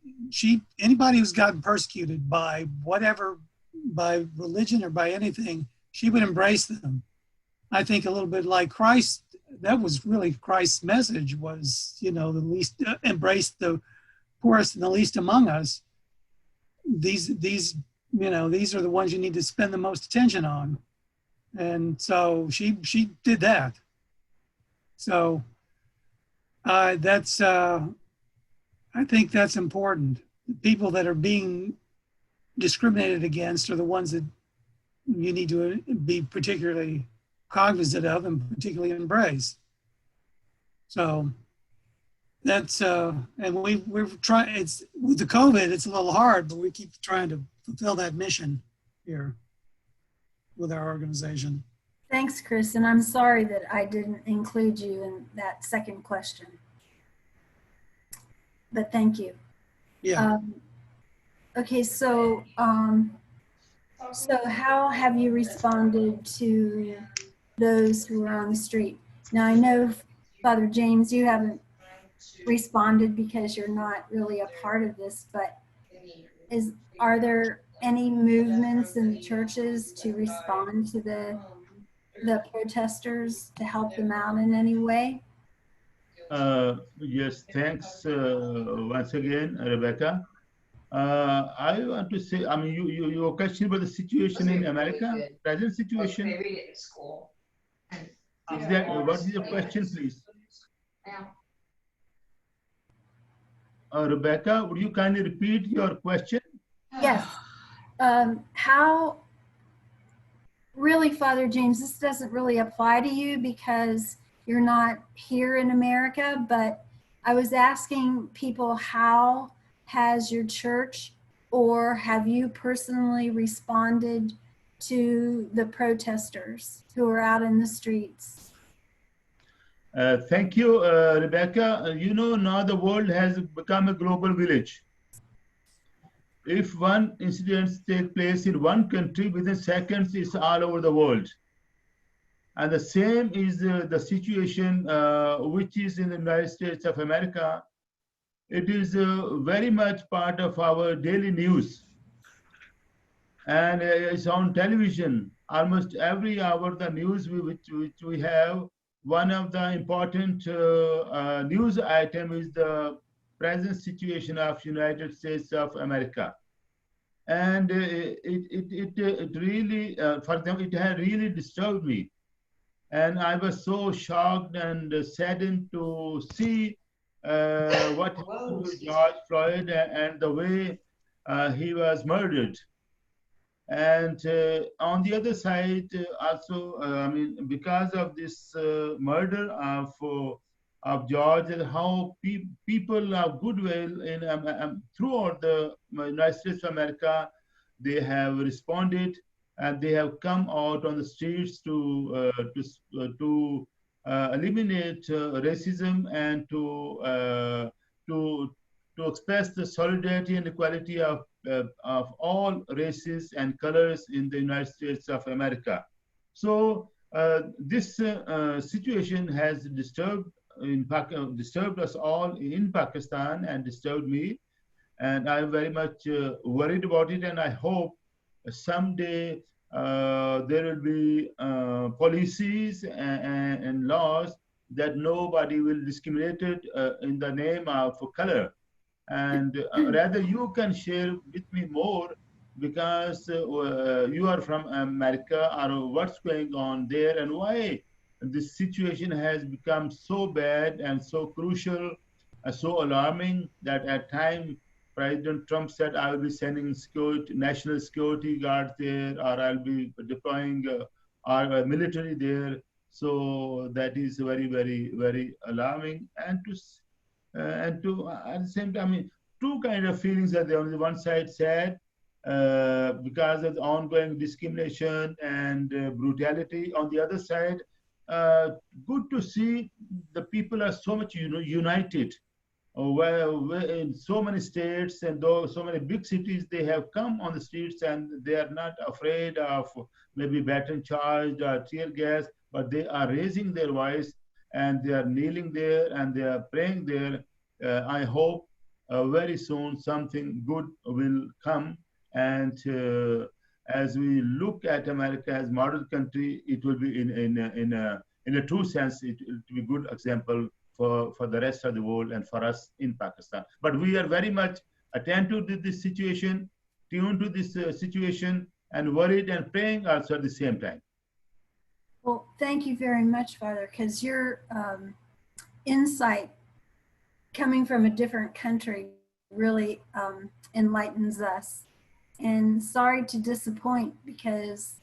S2: anybody who's gotten persecuted by whatever, by religion or by anything, she would embrace them. I think a little bit like Christ. That was really Christ's message, was, the least, embrace the poorest and the least among us. These are the ones you need to spend the most attention on. And so she did that. So That's, I think that's important. The people that are being discriminated against are the ones that you need to be particularly cognizant of and particularly embrace. So that's, and we're trying, it's with the COVID, it's a little hard, but we keep trying to fulfill that mission here with our organization.
S1: Thanks, Chris. And I'm sorry that I didn't include you in that second question. But thank you.
S2: Yeah.
S1: Okay, so how have you responded to those who are on the street? Now I know, Father James, you haven't responded because you're not really a part of this, but are there any movements in the churches to respond to the protesters to help them out in any way?
S6: Yes, thanks once again, Rebecca. I want to say, I mean, your question about the situation in America, present situation. Is that what is your question, please? Rebecca, would you kindly repeat your question?
S1: Yes. How, really, Father James, this doesn't really apply to you because you're not here in America, but I was asking people, how has your church or have you personally responded to the protesters who are out in the streets?
S6: Thank you, Rebecca. You know, now the world has become a global village. If one incident takes place in one country, within seconds, it's all over the world. And the same is the situation which is in the United States of America. It is very much part of our daily news. And it's on television. Almost every hour, the news which we have, one of the important news item is the present situation of United States of America. And it really, for them, it had really disturbed me. And I was so shocked and saddened to see what happened to George Floyd and the way he was murdered. And on the other side, also, I mean, because of this murder of George, and how people of goodwill in throughout the United States of America, they have responded and they have come out on the streets to eliminate racism and to express the solidarity and equality of all races and colors in the United States of America. So this situation has disturbed us all in Pakistan and disturbed me. And I'm very much worried about it. And I hope someday there will be policies and laws that nobody will discriminate in the name of color. And rather you can share with me more because you are from America, or what's going on there and why this situation has become so bad and so crucial, so alarming that at times President Trump said, I will be sending national security guards there, or I'll be deploying our military there. So that is very, very, very alarming. And at the same time, I mean, two kind of feelings are there. On the one side, sad because of the ongoing discrimination and brutality. On the other side, good to see the people are so much united. Where in so many states and so many big cities, they have come on the streets and they are not afraid of maybe baton charge or tear gas, but they are raising their voice and they are kneeling there and they are praying there. I hope very soon something good will come. And as we look at America as model country, it will be in a true sense, it will be a good example for the rest of the world and for us in Pakistan. But we are very much attentive to this situation, tuned to this situation, and worried and praying also at the same time.
S1: Well, thank you very much, Father, because your insight coming from a different country really enlightens us. And sorry to disappoint, because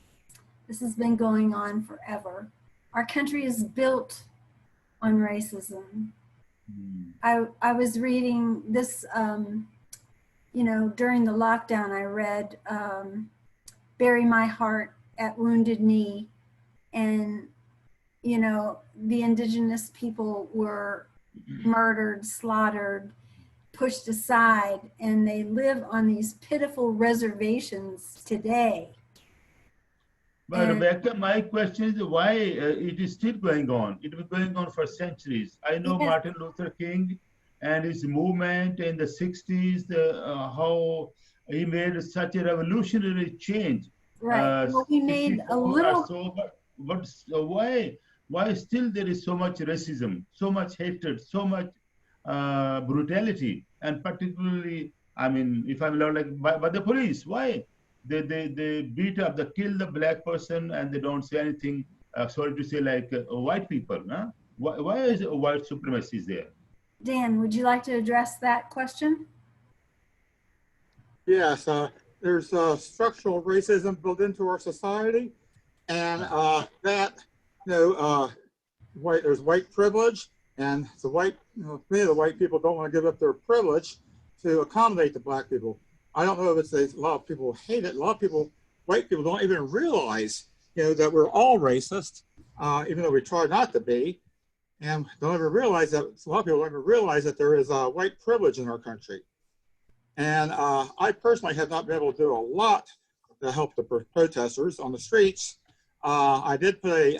S1: this has been going on forever. Our country is built on racism. I was reading this, you know, during the lockdown, I read Bury My Heart at Wounded Knee. And, you know, the indigenous people were murdered, slaughtered, pushed aside, and they live on these pitiful reservations today.
S6: But
S1: And-
S6: Rebecca, my question is why it is still going on? It was going on for centuries. I know
S1: Yeah.
S6: Martin Luther King and his movement in the 60s, how he made such a revolutionary change.
S1: Right. Well, we made a
S6: 64
S1: little.
S6: or so, but why still there is so much racism, so much hatred, so much brutality, and particularly, I mean, if I'm allowed, like by the police, why? They beat up, they kill the black person, and they don't say anything. Sorry to say, like white people. Huh? Why is white supremacy there?
S1: Dan, would you like to address that question?
S3: Yes, there's structural racism built into our society, and that, you know, there's white privilege, and the white, you know, many of the white people don't want to give up their privilege to accommodate the black people. I don't know if it's a lot of people hate it. A lot of people, white people, don't even realize, you know, that we're all racist, even though we try not to be, and don't ever realize that. A lot of people don't even realize that there is white privilege in our country. And I personally have not been able to do a lot to help the protesters on the streets. I did put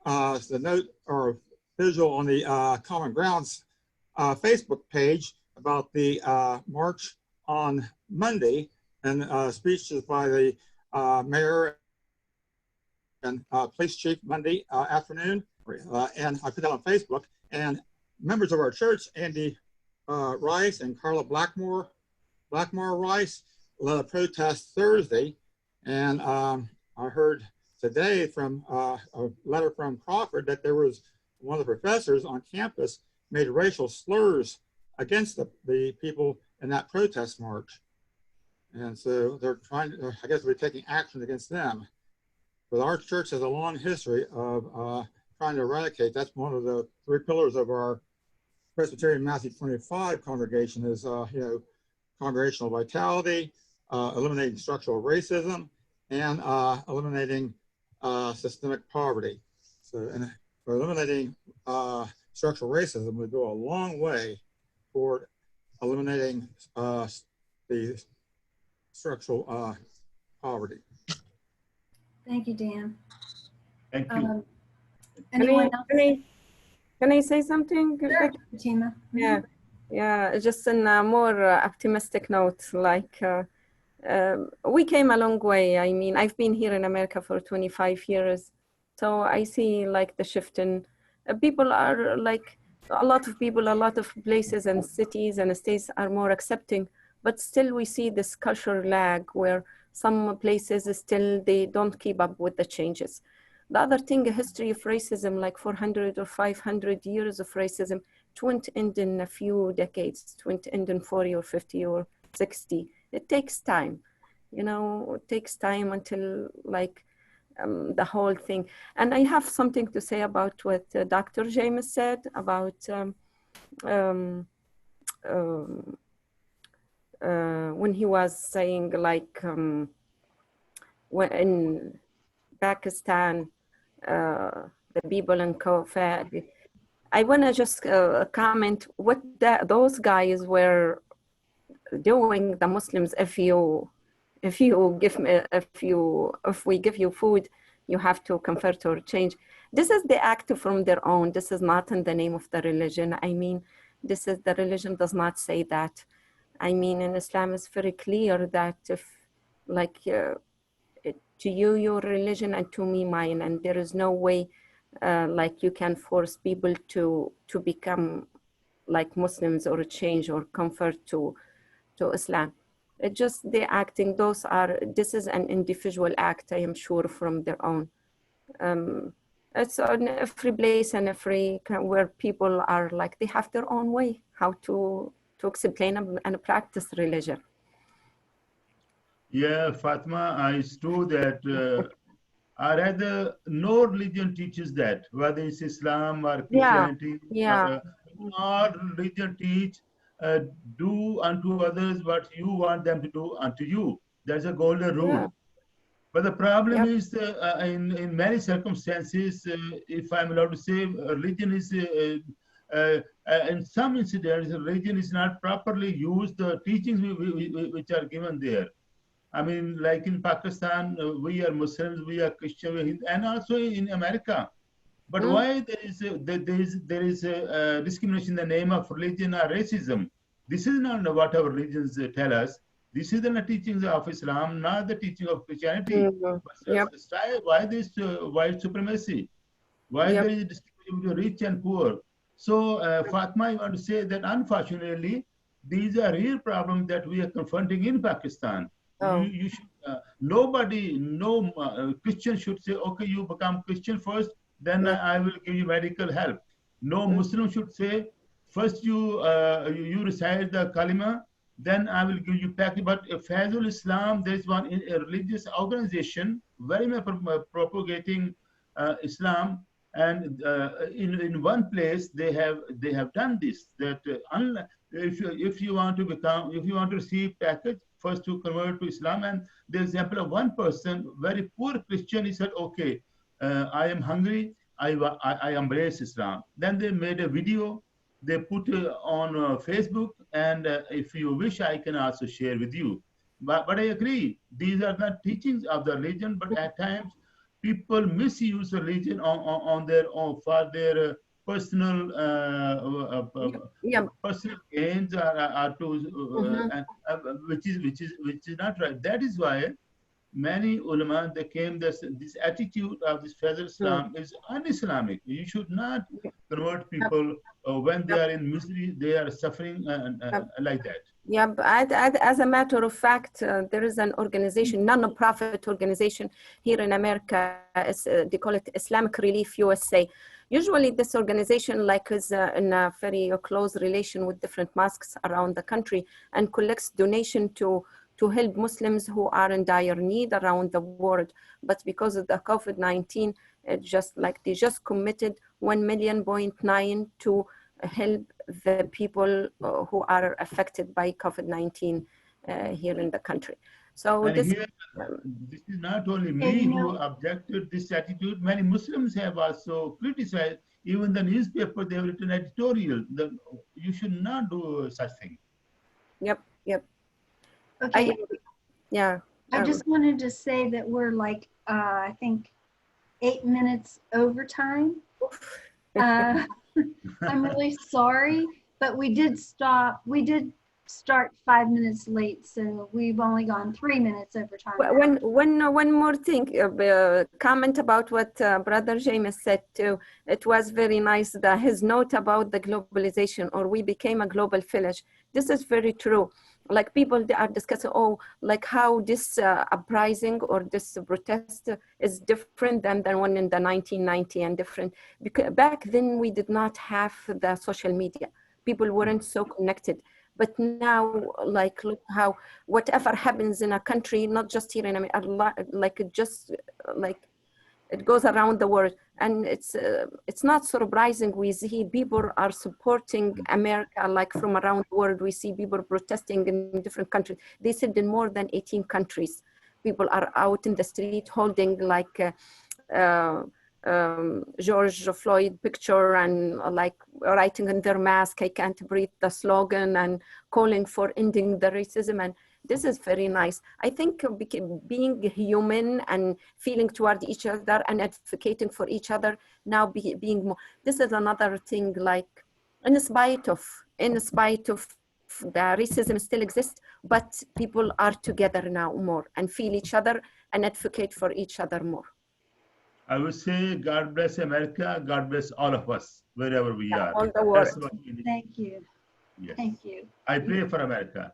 S3: the note or visual on the Common Grounds Facebook page about the march on Monday, and speeches by the mayor and police chief Monday afternoon. And I put that on Facebook, and members of our church, Andy Rice and Carla Blackmore Rice, led a protest Thursday. And I heard today from a letter from Crawford that there was one of the professors on campus made racial slurs against the people in that protest march. And so they're trying to, I guess, we're taking action against them. But our church has a long history of trying to eradicate. That's one of the 3 pillars of our Presbyterian Matthew 25 congregation is, you know, congregational vitality, eliminating structural racism, and eliminating systemic poverty. So, and for eliminating structural racism, we go a long way toward eliminating the structural poverty.
S1: Thank you, Dan.
S6: Thank you.
S1: Anyone else?
S5: Can I say something?
S1: Sure, Fatima.
S5: Yeah, just in a more optimistic note, like we came a long way. I mean, I've been here in America for 25 years. So I see like the shift in people are like, a lot of people, a lot of places and cities and states are more accepting, but still we see this cultural lag where some places still, they don't keep up with the changes. The other thing, a history of racism, like 400 or 500 years of racism, it won't end in a few decades, it won't end in 40 or 50 or 60. It takes time, you know, it takes time until like the whole thing. And I have something to say about what Dr. James said about when he was saying like when in Pakistan, the people in Covid, I want to just comment what those guys were doing, the Muslims. If we give you food, you have to convert or change. This is the act from their own. This is not in the name of the religion. I mean, this is, the religion does not say that. I mean, in Islam, it's very clear that if, like, to you, your religion, and to me, mine, and there is no way, like, you can force people to become like Muslims or change or convert to Islam. It's just the acting. This is an individual act, I am sure, from their own. It's on every place and where people are like, they have their own way how to explain and practice religion.
S6: Yeah, Fatma, it's true that or rather, no religion teaches that, whether it's Islam or Christianity.
S5: Yeah.
S6: All religion teach, do unto others what you want them to do unto you. That's a golden rule.
S5: Yeah.
S6: But the problem
S5: Yep.
S6: is, in many circumstances, if I'm allowed to say, religion is, in some incidents, religion is not properly used, the teachings which are given there. I mean, like in Pakistan, we are Muslims, we are Christian, we're Hindu, and also in America. But why there is a discrimination in the name of religion or racism? This is not what our religions tell us. This is the teachings of Islam, not the teaching of Christianity.
S5: Yep.
S6: Why this white supremacy? Why
S5: Yep.
S6: there is discrimination between rich and poor? So, Fatma, I want to say that unfortunately, these are real problems that we are confronting in Pakistan.
S5: Oh.
S6: You should, nobody, no Christian should say, okay, you become Christian first, then I will give you medical help. No Muslim should say, first you recite the kalima, then I will give you package. But Fazul Islam, there is one a religious organization very much propagating Islam, and in one place they have done this, that if you want to receive package, first to convert to Islam. And the example of one person, very poor Christian, he said, okay, I am hungry, I embrace Islam. Then they made a video, they put on Facebook, and if you wish, I can also share with you. But I agree, these are not teachings of the religion, but at times people misuse religion on their own for their personal personal gains are to which is not right. That is why many ulama, they came this attitude of this Fazl Islam is un-Islamic. You should not convert people when they are in misery, they are suffering like that.
S5: Yeah, but as a matter of fact, there is an organization, non-profit organization here in America. They call it Islamic Relief USA. Usually this organization is in a very close relation with different mosques around the country and collects donation to help Muslims who are in dire need around the world. But because of the COVID-19, they just committed $1.9 million to help the people who are affected by COVID-19 here in the country. So
S6: and this is not only me who objected this attitude. Many Muslims have also criticized. Even the newspaper, they have written editorial that you should not do such thing.
S5: Yep.
S1: Okay.
S5: I
S1: just wanted to say that we're I think 8 minutes over time. I'm really sorry, but we did start 5 minutes late, so we've only gone 3 minutes over time.
S5: One more thing, comment about what Brother James said too. It was very nice that his note about the globalization, or we became a global village. This is very true. Like people, they are discussing, how this uprising or this protest is different than the one in the 1990 and different. Because back then we did not have the social media. People weren't so connected. But now, look how whatever happens in a country, not just here in America, it goes around the world. And it's not surprising. We see people are supporting America, from around the world. We see people protesting in different countries. They said in more than 18 countries, people are out in the street holding George Floyd picture and writing in their mask, "I can't breathe," the slogan, and calling for ending the racism. And this is very nice. I think being human and feeling toward each other and advocating for each other now being more. This is another thing. In spite of the racism still exists, but people are together now more and feel each other and advocate for each other more.
S6: I would say, God bless America. God bless all of us, wherever we are.
S5: All the world.
S1: Thank you.
S6: Yes.
S1: Thank you.
S6: I pray for America.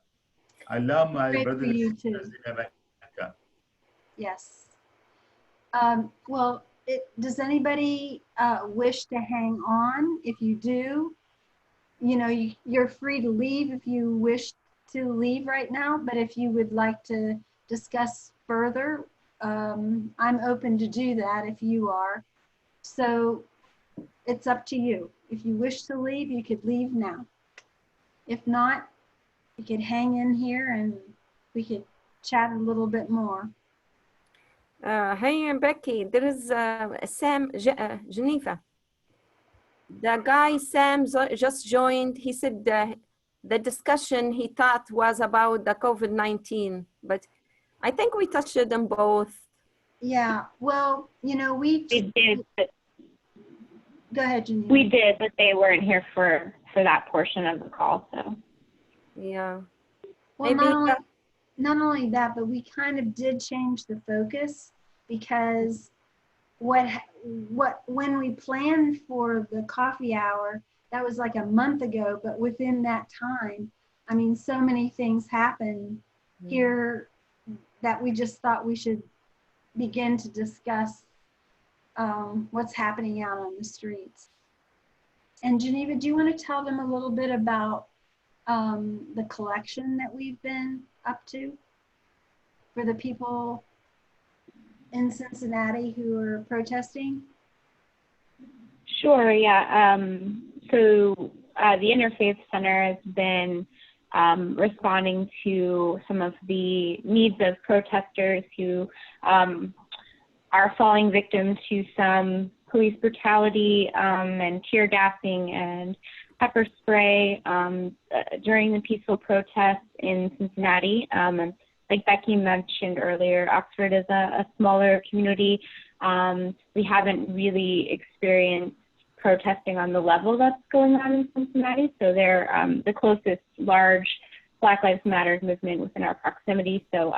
S6: I love my brothers and sisters in America.
S1: Yes. Well, does anybody wish to hang on? If you do, you're free to leave if you wish to leave right now, but if you would like to discuss further, I'm open to do that if you are. So it's up to you. If you wish to leave, you could leave now. If not, you could hang in here and we could chat a little bit more.
S5: Hey, Becky, there is Sam Geneva. The guy Sam just joined. He said the discussion he thought was about the COVID-19, but I think we touched them both.
S1: Yeah, well,
S7: We did, but
S1: go ahead, Janine.
S7: we did, but they weren't here for that portion of the call. So
S5: Yeah.
S1: Well,
S5: Maybe
S1: not only that, but we kind of did change the focus because when we planned for the coffee hour, that was like a month ago, but within that time, I mean, so many things happened here that we just thought we should begin to discuss what's happening out on the streets. And Geneva, do you want to tell them a little bit about the collection that we've been up to for the people in Cincinnati who are protesting?
S7: sure, yeah. So the Interfaith Center has been responding to some of the needs of protesters who are falling victim to some police brutality and tear gassing and pepper spray during the peaceful protests in Cincinnati. And like Becky mentioned earlier, Oxford is a smaller community. We haven't really experienced protesting on the level that's going on in Cincinnati. So they're the closest large Black Lives Matter movement within our proximity. So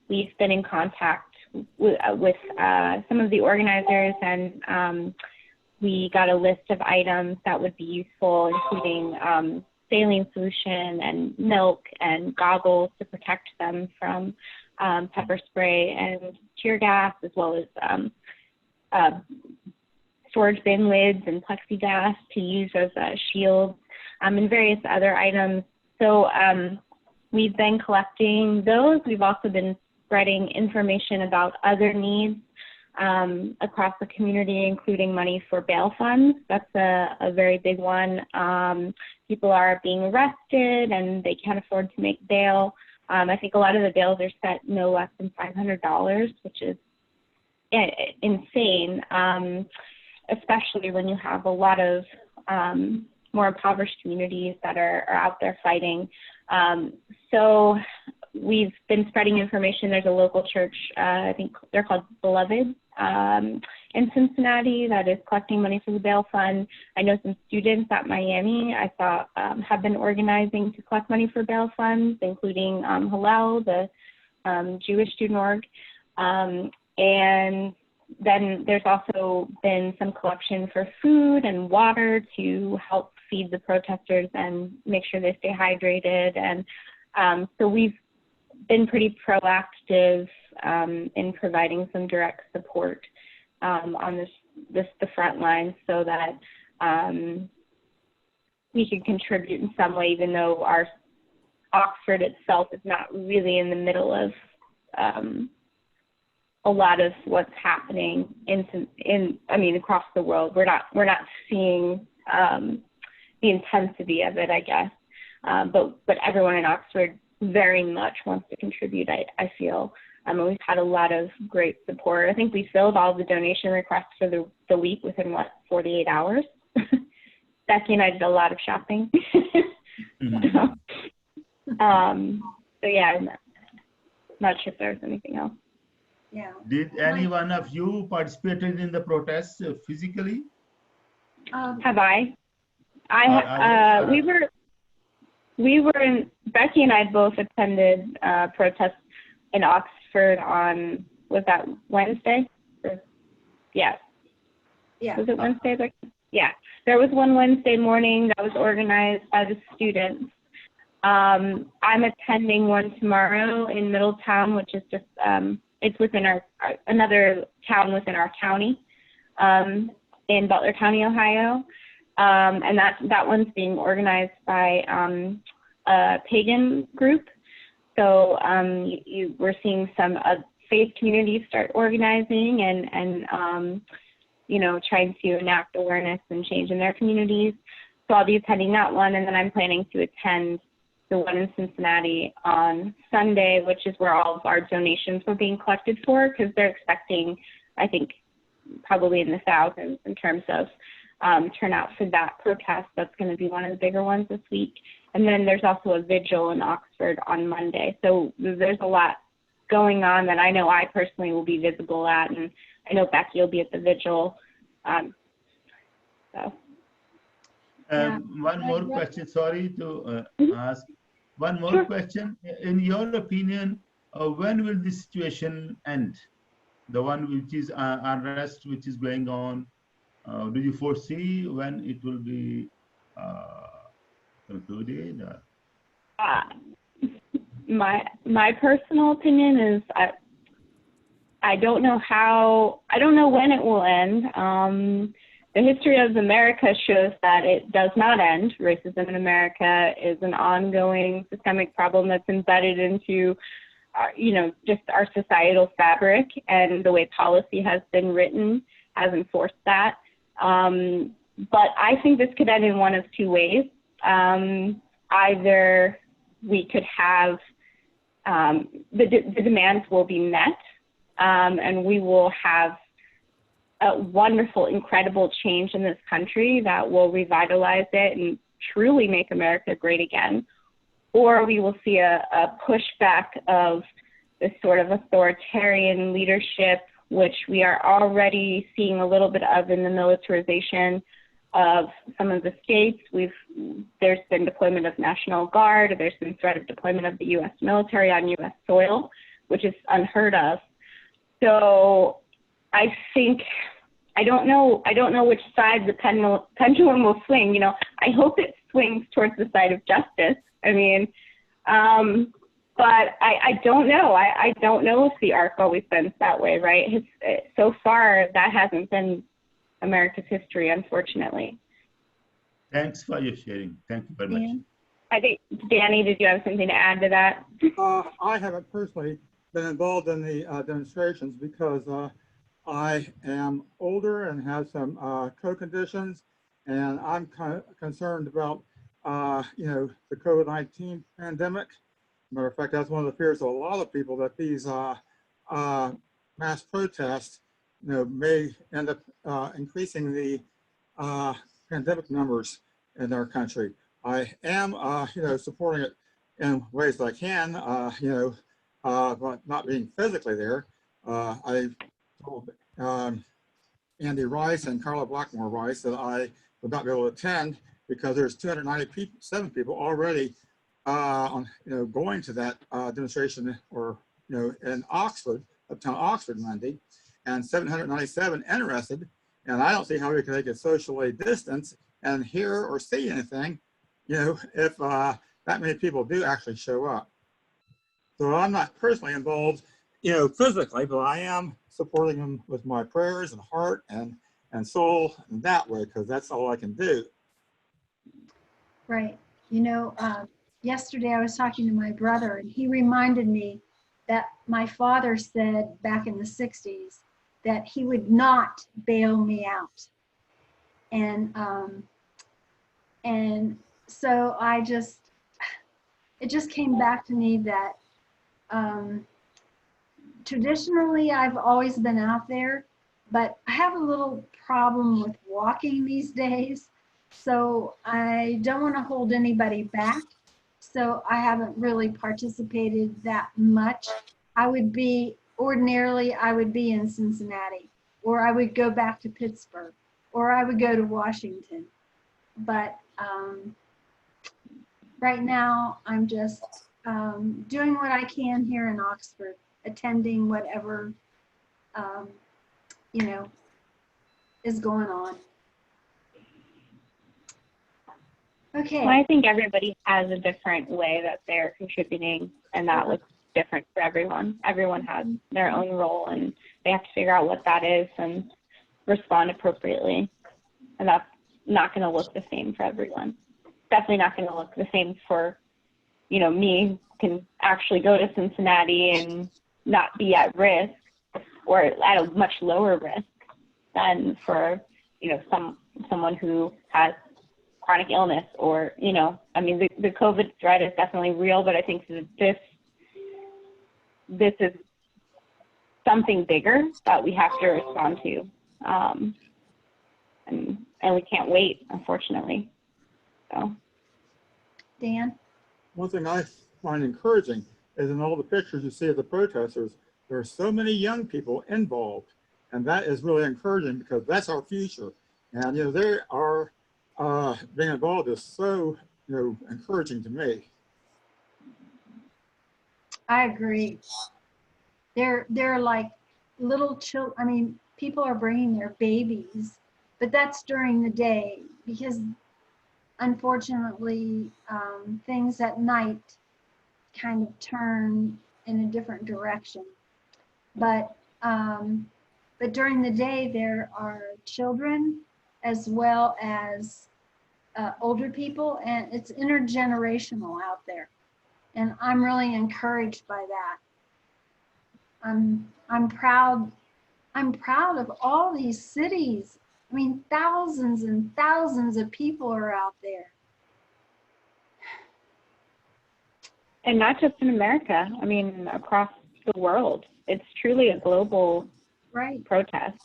S7: we've been in contact with some of the organizers, and we got a list of items that would be useful, including saline solution and milk and goggles to protect them from pepper spray and tear gas, as well as storage bin lids and plexiglass to use as shields, and various other items. So we've been collecting those. We've also been spreading information about other needs across the community, including money for bail funds. That's a very big one. People are being arrested and they can't afford to make bail. I think a lot of the bails are set no less than $500, which is insane, especially when you have a lot of more impoverished communities that are out there fighting. So we've been spreading information. There's a local church, I think they're called Beloved, in Cincinnati, that is collecting money for the bail fund. I know some students at Miami I saw have been organizing to collect money for bail funds, including Hillel, the Jewish student org. And then there's also been some collection for food and water to help feed the protesters and make sure they stay hydrated. And so we've been pretty proactive in providing some direct support on the front lines, so that we can contribute in some way, even though our Oxford itself is not really in the middle of a lot of what's happening across the world. We're not seeing the intensity of it, I guess. But everyone in Oxford very much wants to contribute, I feel. And we've had a lot of great support. I think we filled all the donation requests for the week within, 48 hours? Becky and I did a lot of shopping.
S6: Mhm.
S7: So yeah, I'm not sure if there's anything else.
S1: Yeah.
S6: Did any one of you participated in the protests physically?
S7: Have I? We were in, Becky and I both attended protests in Oxford on, was that Wednesday? Yeah.
S1: Yeah.
S7: Was it Wednesday? Yeah. There was one Wednesday morning that was organized by the students. I'm attending one tomorrow in Middletown, which is just, it's within another town within our county. in Butler County, Ohio. And that one's being organized by a pagan group. So we're seeing some faith communities start organizing and trying to enact awareness and change in their communities. So I'll be attending that one, and then I'm planning to attend the one in Cincinnati on Sunday, which is where all of our donations were being collected for, because they're expecting, I think, probably in the thousands in terms of turnout for that protest. That's going to be one of the bigger ones this week. And then there's also a vigil in Oxford on Monday. So there's a lot going on that I know I personally will be visible at, and I know Becky will be at the vigil.
S6: One more question, sorry to ask. One more
S7: Sure.
S6: question. In your opinion, when will this situation end? The one which is unrest, which is going on. Do you foresee when it will be concluded?
S7: My personal opinion is I don't know when it will end. The history of America shows that it does not end. Racism in America is an ongoing systemic problem that's embedded into just our societal fabric, and the way policy has been written has enforced that. But I think this could end in one of two ways. Either we could have the demands will be met, and we will have a wonderful, incredible change in this country that will revitalize it and truly make America great again. Or we will see a pushback of this sort of authoritarian leadership, which we are already seeing a little bit of in the militarization of some of the states. There's been deployment of National Guard, there's been threat of deployment of the U.S. military on U.S. soil, which is unheard of. So I think, I don't know which side the pendulum will swing. I hope it swings towards the side of justice. I mean, but I don't know. I don't know if the arc always bends that way, right? So far, that hasn't been America's history, unfortunately.
S6: Thanks for your sharing. Thank you very much.
S7: I think, Danny, did you have something to add to that?
S3: I haven't personally been involved in the demonstrations because I am older and have some co-conditions, and I'm kind of concerned about the COVID-19 pandemic. Matter of fact, that's one of the fears of a lot of people, that these mass protests, may end up increasing the pandemic numbers in our country. I am, supporting it in ways that I can, but not being physically there. I told Andy Rice and Carla Blackmore Rice that I would not be able to attend because there's 297 people already going to that demonstration, or in Oxford, uptown Oxford Monday, and 797 interested, and I don't see how we can make it socially distanced and hear or see anything, if that many people do actually show up. So I'm not personally involved, physically, but I am supporting them with my prayers and heart and soul in that way, because that's all I can do.
S1: Right. Yesterday I was talking to my brother, and he reminded me that my father said back in the 60s that he would not bail me out. And so it just came back to me that traditionally I've always been out there, but I have a little problem with walking these days. So I don't want to hold anybody back. So I haven't really participated that much. Ordinarily I would be in Cincinnati, or I would go back to Pittsburgh, or I would go to Washington. But right now I'm just doing what I can here in Oxford, attending whatever, is going on. Okay.
S7: Well, I think everybody has a different way that they're contributing, and that looks different for everyone. Everyone has their own role, and they have to figure out what that is. And respond appropriately. And that's not going to look the same for everyone. Definitely not going to look the same for, you know, me can actually go to Cincinnati and not be at risk or at a much lower risk than for, you know, someone who has chronic illness or, you know, I mean, the COVID threat is definitely real, but I think that this is something bigger that we have to respond to. And we can't wait, unfortunately. So,
S1: Dan?
S3: One thing I find encouraging is in all the pictures you see of the protesters, there are so many young people involved. And that is really encouraging because that's our future. And, you know, they are being involved is so, you know, encouraging to me.
S1: I agree. They're like little children. I mean, people are bringing their babies, but that's during the day because unfortunately things at night kind of turn in a different direction. But during the day there are children as well as older people, and it's intergenerational out there. And I'm really encouraged by that. I'm proud of all these cities. I mean, thousands and thousands of people are out there.
S7: and not just in America, I mean, across the world. It's truly a global protest.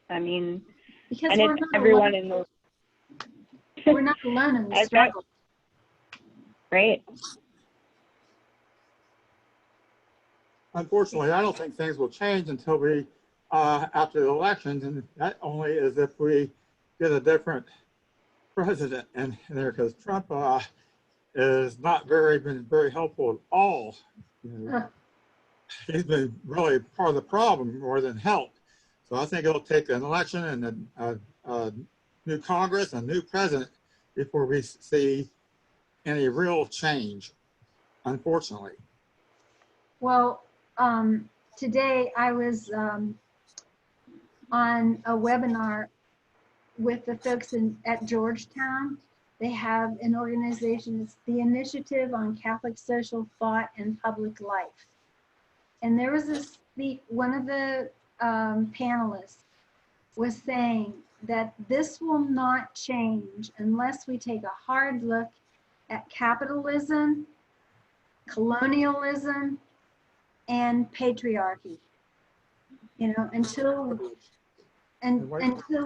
S7: I mean,
S1: because
S7: and it's everyone in the
S1: we're not alone in the struggle.
S7: Right.
S3: Unfortunately, I don't think things will change until we, after the elections, and that only is if we get a different president in there, because Trump is not been very helpful at all. You know, he's been really part of the problem more than help. So I think it'll take an election and a new Congress and a new president before we see any real change, unfortunately.
S1: Well, today I was on a webinar with the folks at Georgetown. They have an organization, it's the Initiative on Catholic Social Thought and Public Life. And there was one of the panelists was saying that this will not change unless we take a hard look at capitalism, colonialism, and patriarchy. You know, until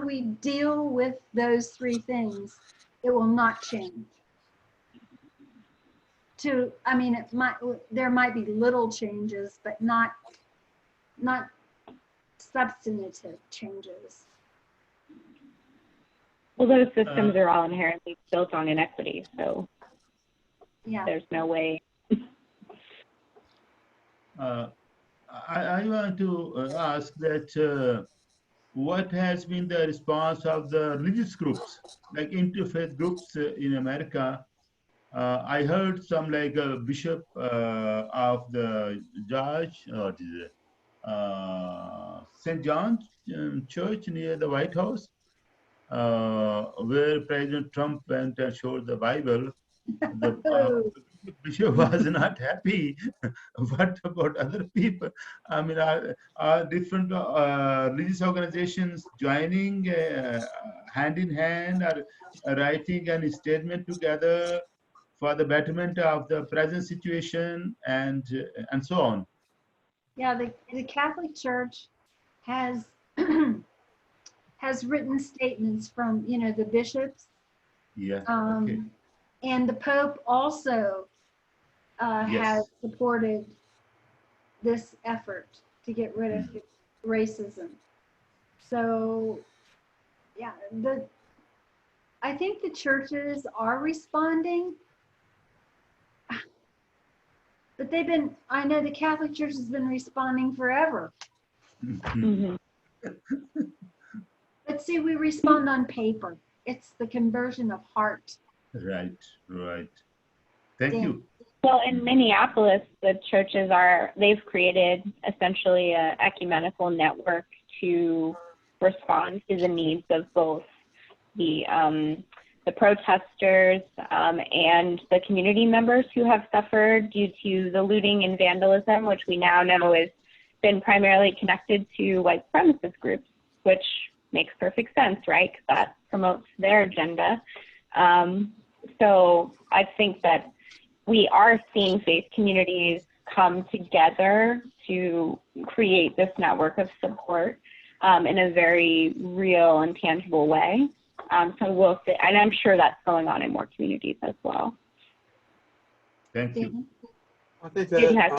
S1: we deal with those three things, it will not change. I mean, there might be little changes, but not substantive changes.
S7: Well, those systems are all inherently built on inequity, so
S1: yeah,
S7: there's no way.
S6: I want to ask that what has been the response of the religious groups, like interfaith groups in America? I heard some like a bishop of the George, St. John's Church near the White House, where President Trump went and showed the Bible. The bishop was not happy. What about other people? I mean, are different religious organizations joining hand in hand, or writing a statement together for the betterment of the present situation and so on?
S1: Yeah, the Catholic Church has has written statements from, you know, the bishops.
S6: Yeah. Okay.
S1: And the Pope also has supported this effort to get rid of racism. So, yeah, I think the churches are responding, but I know the Catholic Church has been responding forever.
S7: Mm-hmm.
S1: But see, we respond on paper. It's the conversion of heart.
S6: Right. Thank you.
S7: Well, in Minneapolis, the churches they've created essentially an ecumenical network to respond to the needs of both the protesters and the community members who have suffered due to the looting and vandalism, which we now know has been primarily connected to white supremacist groups, which makes perfect sense, right? Because that promotes their agenda. So I think that we are seeing faith communities come together to create this network of support in a very real and tangible way. So we'll see, and I'm sure that's going on in more communities as well.
S6: Thank you.
S3: I think
S7: It
S3: that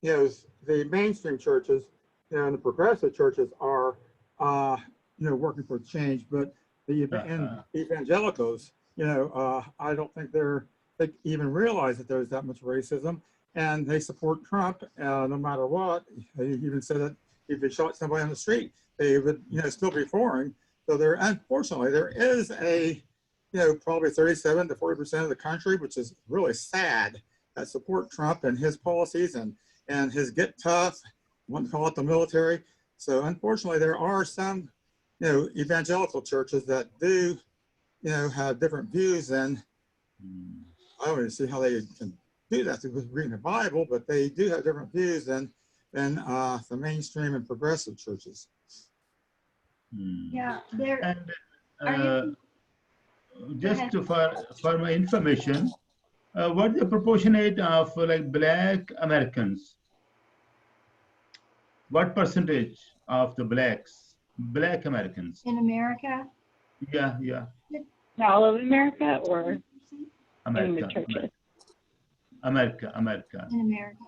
S7: has
S3: the mainstream churches, and the progressive churches are, working for change, but the evangelicals, I don't think they even realize that there's that much racism, and they support Trump no matter what. They even said that if they shot somebody on the street, they would, still be for him. So unfortunately, there is a, probably 37 to 40% of the country, which is really sad, that support Trump and his policies and his get tough, want to call it the military. So unfortunately, there are some, evangelical churches that do, have different views, and I don't even see how they can do that through reading the Bible, but they do have different views than the mainstream and progressive churches.
S1: Yeah, there.
S6: And just for my information, what's the proportionate of Black Americans? What percentage of the Black Americans?
S1: In America?
S6: Yeah.
S7: all of America or
S6: America.
S7: in the churches?
S6: America.
S1: In America.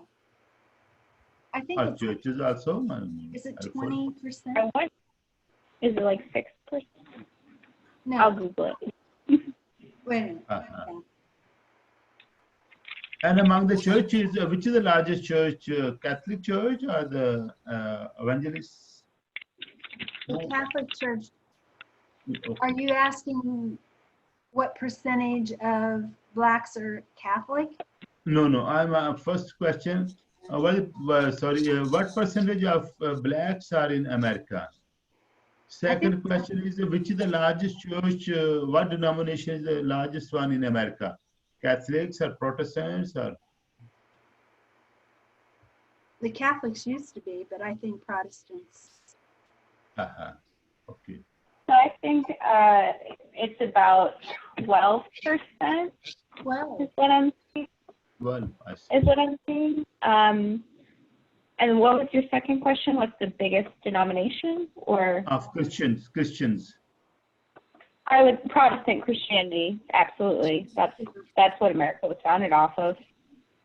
S1: I think
S6: Our
S1: it's,
S6: churches also.
S1: is it 20%?
S7: Or what? Is it like 6%?
S1: No,
S7: I'll Google it.
S1: wait a minute.
S6: Uh-huh. And among the churches, which is the largest church, Catholic Church or the Evangelists?
S1: The Catholic Church,
S6: Okay.
S1: are you asking what percentage of Blacks are Catholic?
S6: No. I'm first question. What percentage of Blacks are in America? Second question is, which is the largest church? What denomination is the largest one in America? Catholics or Protestants or?
S1: The Catholics used to be, but I think Protestants.
S6: Okay.
S7: So I think it's about 12%
S1: Well,
S7: is what I'm seeing.
S6: Well, I see.
S7: Is what I'm seeing. And what was your second question? What's the biggest denomination or?
S6: Of Christians.
S7: I would Protestant Christianity, absolutely. That's what America was founded off of.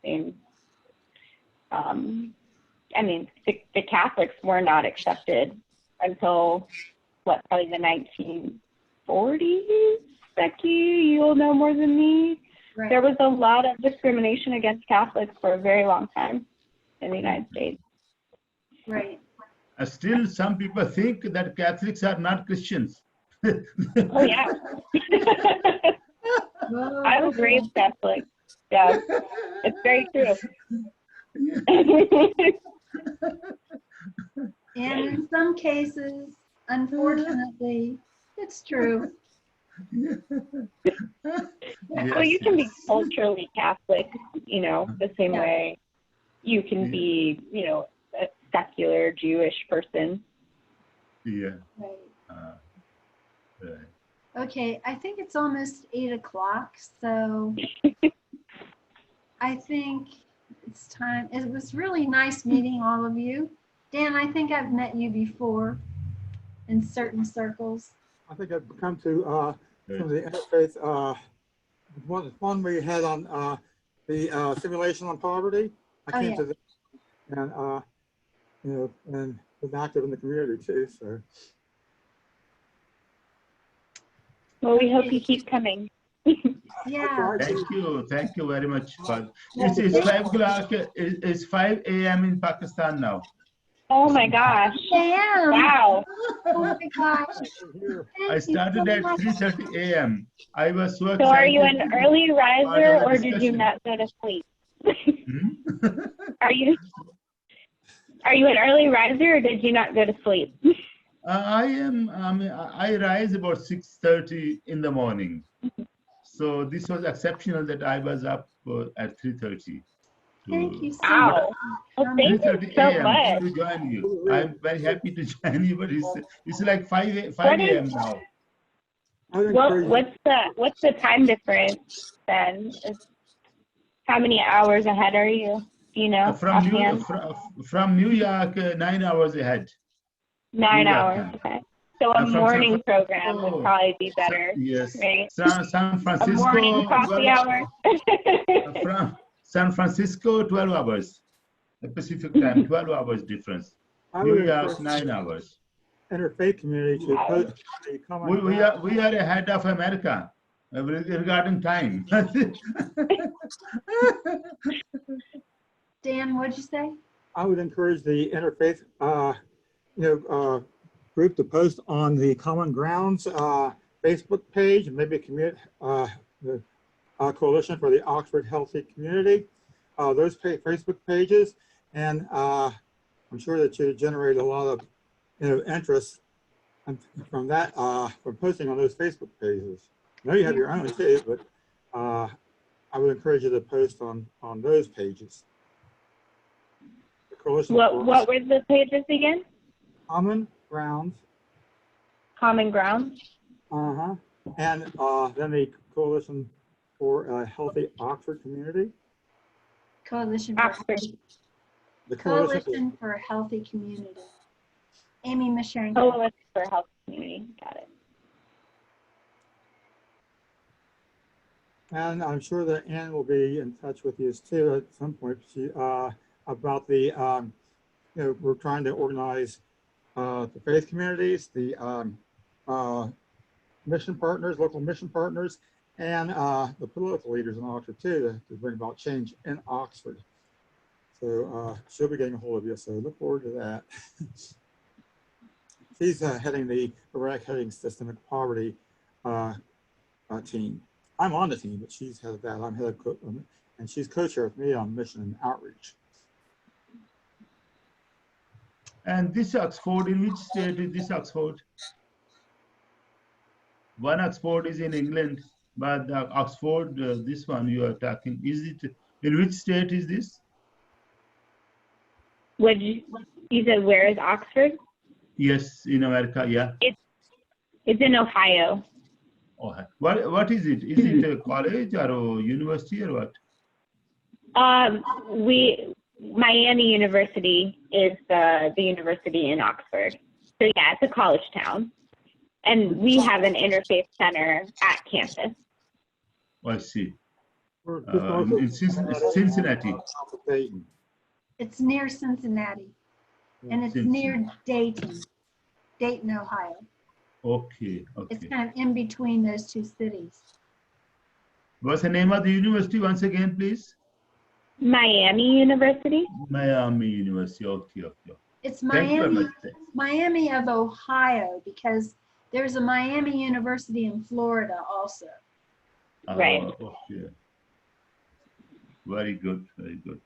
S7: And the Catholics were not accepted until probably the 1940s. Becky, you'll know more than me.
S1: right.
S7: There was a lot of discrimination against Catholics for a very long time in the United States.
S1: Right.
S6: Still, some people think that Catholics are not Christians.
S7: Oh yeah.
S1: Whoa.
S7: I was raised Catholic. Yeah, it's very true.
S1: And in some cases, unfortunately, it's true.
S7: Well, you can be culturally Catholic, the same way you can be, a secular Jewish person.
S6: Yeah.
S1: Right.
S6: Right.
S1: Okay, I think it's almost 8 o'clock, so I think it's time. It was really nice meeting all of you. Dan, I think I've met you before in certain circles.
S3: I think I've come to some of the interfaith, one we had on the simulation on poverty. I came to this and, and been active in the community too, so.
S7: Well, we hope you keep coming.
S1: Yeah.
S6: Thank you very much. It's 5 o'clock. It's 5 a.m. in Pakistan now.
S7: Oh my gosh.
S1: Damn.
S7: Wow.
S1: Oh my gosh.
S6: I started at 3:30 a.m. I was so excited.
S7: So are you an early riser or did you not go to sleep?
S6: Hmm?
S7: Are you an early riser or did you not go to sleep?
S6: I rise about 6:30 in the morning. So this was exceptional that I was up at 3:30.
S1: Thank you so
S7: Wow.
S1: much.
S7: Well, thank you
S6: 3:30
S7: so
S6: a.m.
S7: much.
S6: to join you. I'm very happy to join you, but it's like 5
S7: What is-
S6: a.m. now.
S3: I would encourage
S7: What's the time difference then? How many hours ahead are you? Do you know? offhand?
S6: From New York, 9 hours ahead.
S7: 9
S6: New York
S7: hours.
S6: time.
S7: Okay. So a
S6: From San
S7: morning program would
S6: Francisco,
S7: probably be better,
S6: Yes.
S7: right?
S6: San
S7: A
S6: Francisco,
S7: morning coffee
S6: 12
S7: hour.
S6: from San Francisco, 12 hours. The Pacific time, 12 hours difference.
S3: I
S6: New
S3: would
S6: York,
S3: encourage
S6: 9 hours.
S3: interfaith community to post a common
S6: We are ahead of America regarding time.
S1: Dan, what'd you say?
S3: I would encourage the interfaith group to post on the Common Grounds Facebook page and maybe the Coalition for the Oxford Healthy Community, those Facebook pages, and I'm sure that you generate a lot of interest from that from posting on those Facebook pages. I know you have your own too, but I would encourage you to post on those pages. The Coalition for
S7: What were the pages again?
S3: Common Grounds.
S7: Common Ground.
S3: And then the Coalition for a Healthy Oxford Community.
S1: Coalition for
S7: Oxford.
S3: The
S1: Coalition for a Healthy Community. Amy Misharenko.
S7: Coalition for Health Community. Got it.
S3: And I'm sure that Ann will be in touch with you too at some point about the, we're trying to organize the faith communities, the mission partners, local mission partners, and the political leaders in Oxford too to bring about change in Oxford. So she'll be getting a hold of you, so look forward to that. She's heading the eradicating systemic poverty team. I'm on the team, but she's head of that. I'm head of, and she's co-chair with me on mission and outreach.
S6: And this Oxford, in which state is this Oxford? One Oxford is in England, but the Oxford, this one you are talking, is it, in which state is this?
S7: You said where is Oxford?
S6: Yes, in America, yeah.
S7: It's in Ohio.
S6: Oh, what is it? Is it a college or a university or what?
S7: Miami University is the university in Oxford. So yeah, it's a college town. And we have an interfaith center at campus.
S6: Oh, I see.
S3: In
S6: Cincinnati.
S1: It's near Cincinnati, and it's near Dayton, Ohio.
S6: Okay,
S1: It's
S6: okay.
S1: kind of in between those two cities.
S7: What's the name of the university once again, please? Miami University.
S6: Miami University. Okay, okay.
S1: It's
S6: Thank you very
S1: Miami,
S6: much.
S1: Miami of Ohio, because there's a Miami University in Florida also.
S7: Right.
S6: Okay. Very good, very good.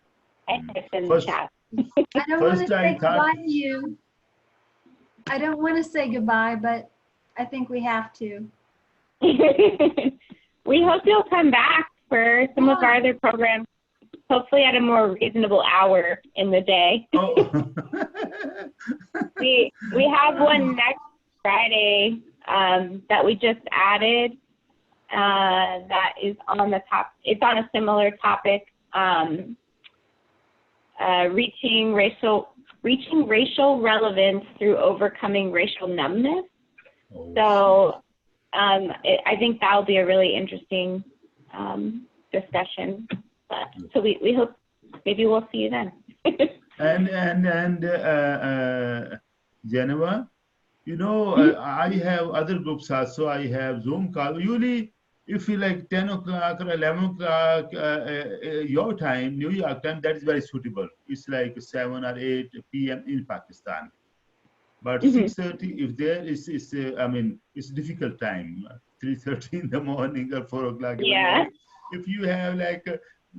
S7: I put it in the chat.
S1: I don't want to
S6: First I
S1: say
S6: thought-
S1: goodbye to you. I don't want to say goodbye, but I think we have to.
S7: We hope you'll come back for some of our other programs, hopefully at a more reasonable hour in the day.
S6: Oh.
S7: We have one next Friday that we just added that is on the top. It's on a similar topic, reaching racial relevance through overcoming racial numbness. So I think that'll be a really interesting discussion. So we hope maybe we'll see you then.
S6: And Geneva, you know, I have other groups also. I have Zoom call. Usually, if you like 10 o'clock or 11 o'clock your time, New York time, that is very suitable. It's like 7 or 8 p.m. in Pakistan. But 6:30, if there is, I mean, it's difficult time. 3:30 in the morning or 4 o'clock in the morning. If you have like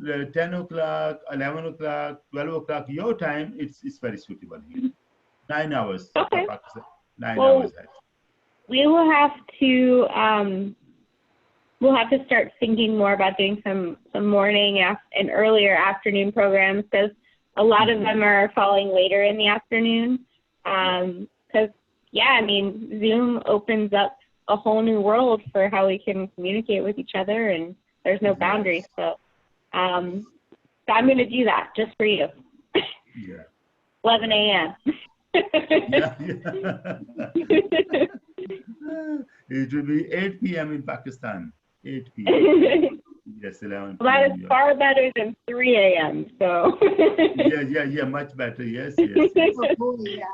S6: 10 o'clock, 11 o'clock, 12 o'clock your time, it's very suitable here. 9 hours.
S7: Okay.
S6: Pakistan, 9
S7: Well,
S6: hours.
S7: we will have to we'll have to start thinking more about doing some morning and earlier afternoon programs, because a lot of them are falling later in the afternoon. Because yeah, I mean, Zoom opens up a whole new world for how we can communicate with each other, and there's no boundaries. So, so I'm going to do that just for you.
S6: Yeah.
S7: 11 a.m.
S6: Yeah. It will be 8 p.m. in Pakistan. 8 p.m. Yes, 11
S7: Well, that
S6: p.m.
S7: is far better than 3 a.m. So.
S6: Yeah, much better. Yes.
S1: Yeah.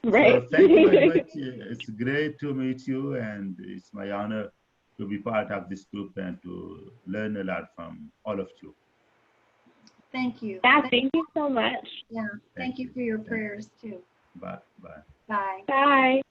S7: Right.
S6: So thank you very much. It's great to meet you, and it's my honor to be part of this group and to learn a lot from all of you.
S1: Thank you.
S7: Yeah, thank you so much.
S1: Yeah. Thank you for your prayers too.
S6: Bye.
S1: Bye.
S7: Bye.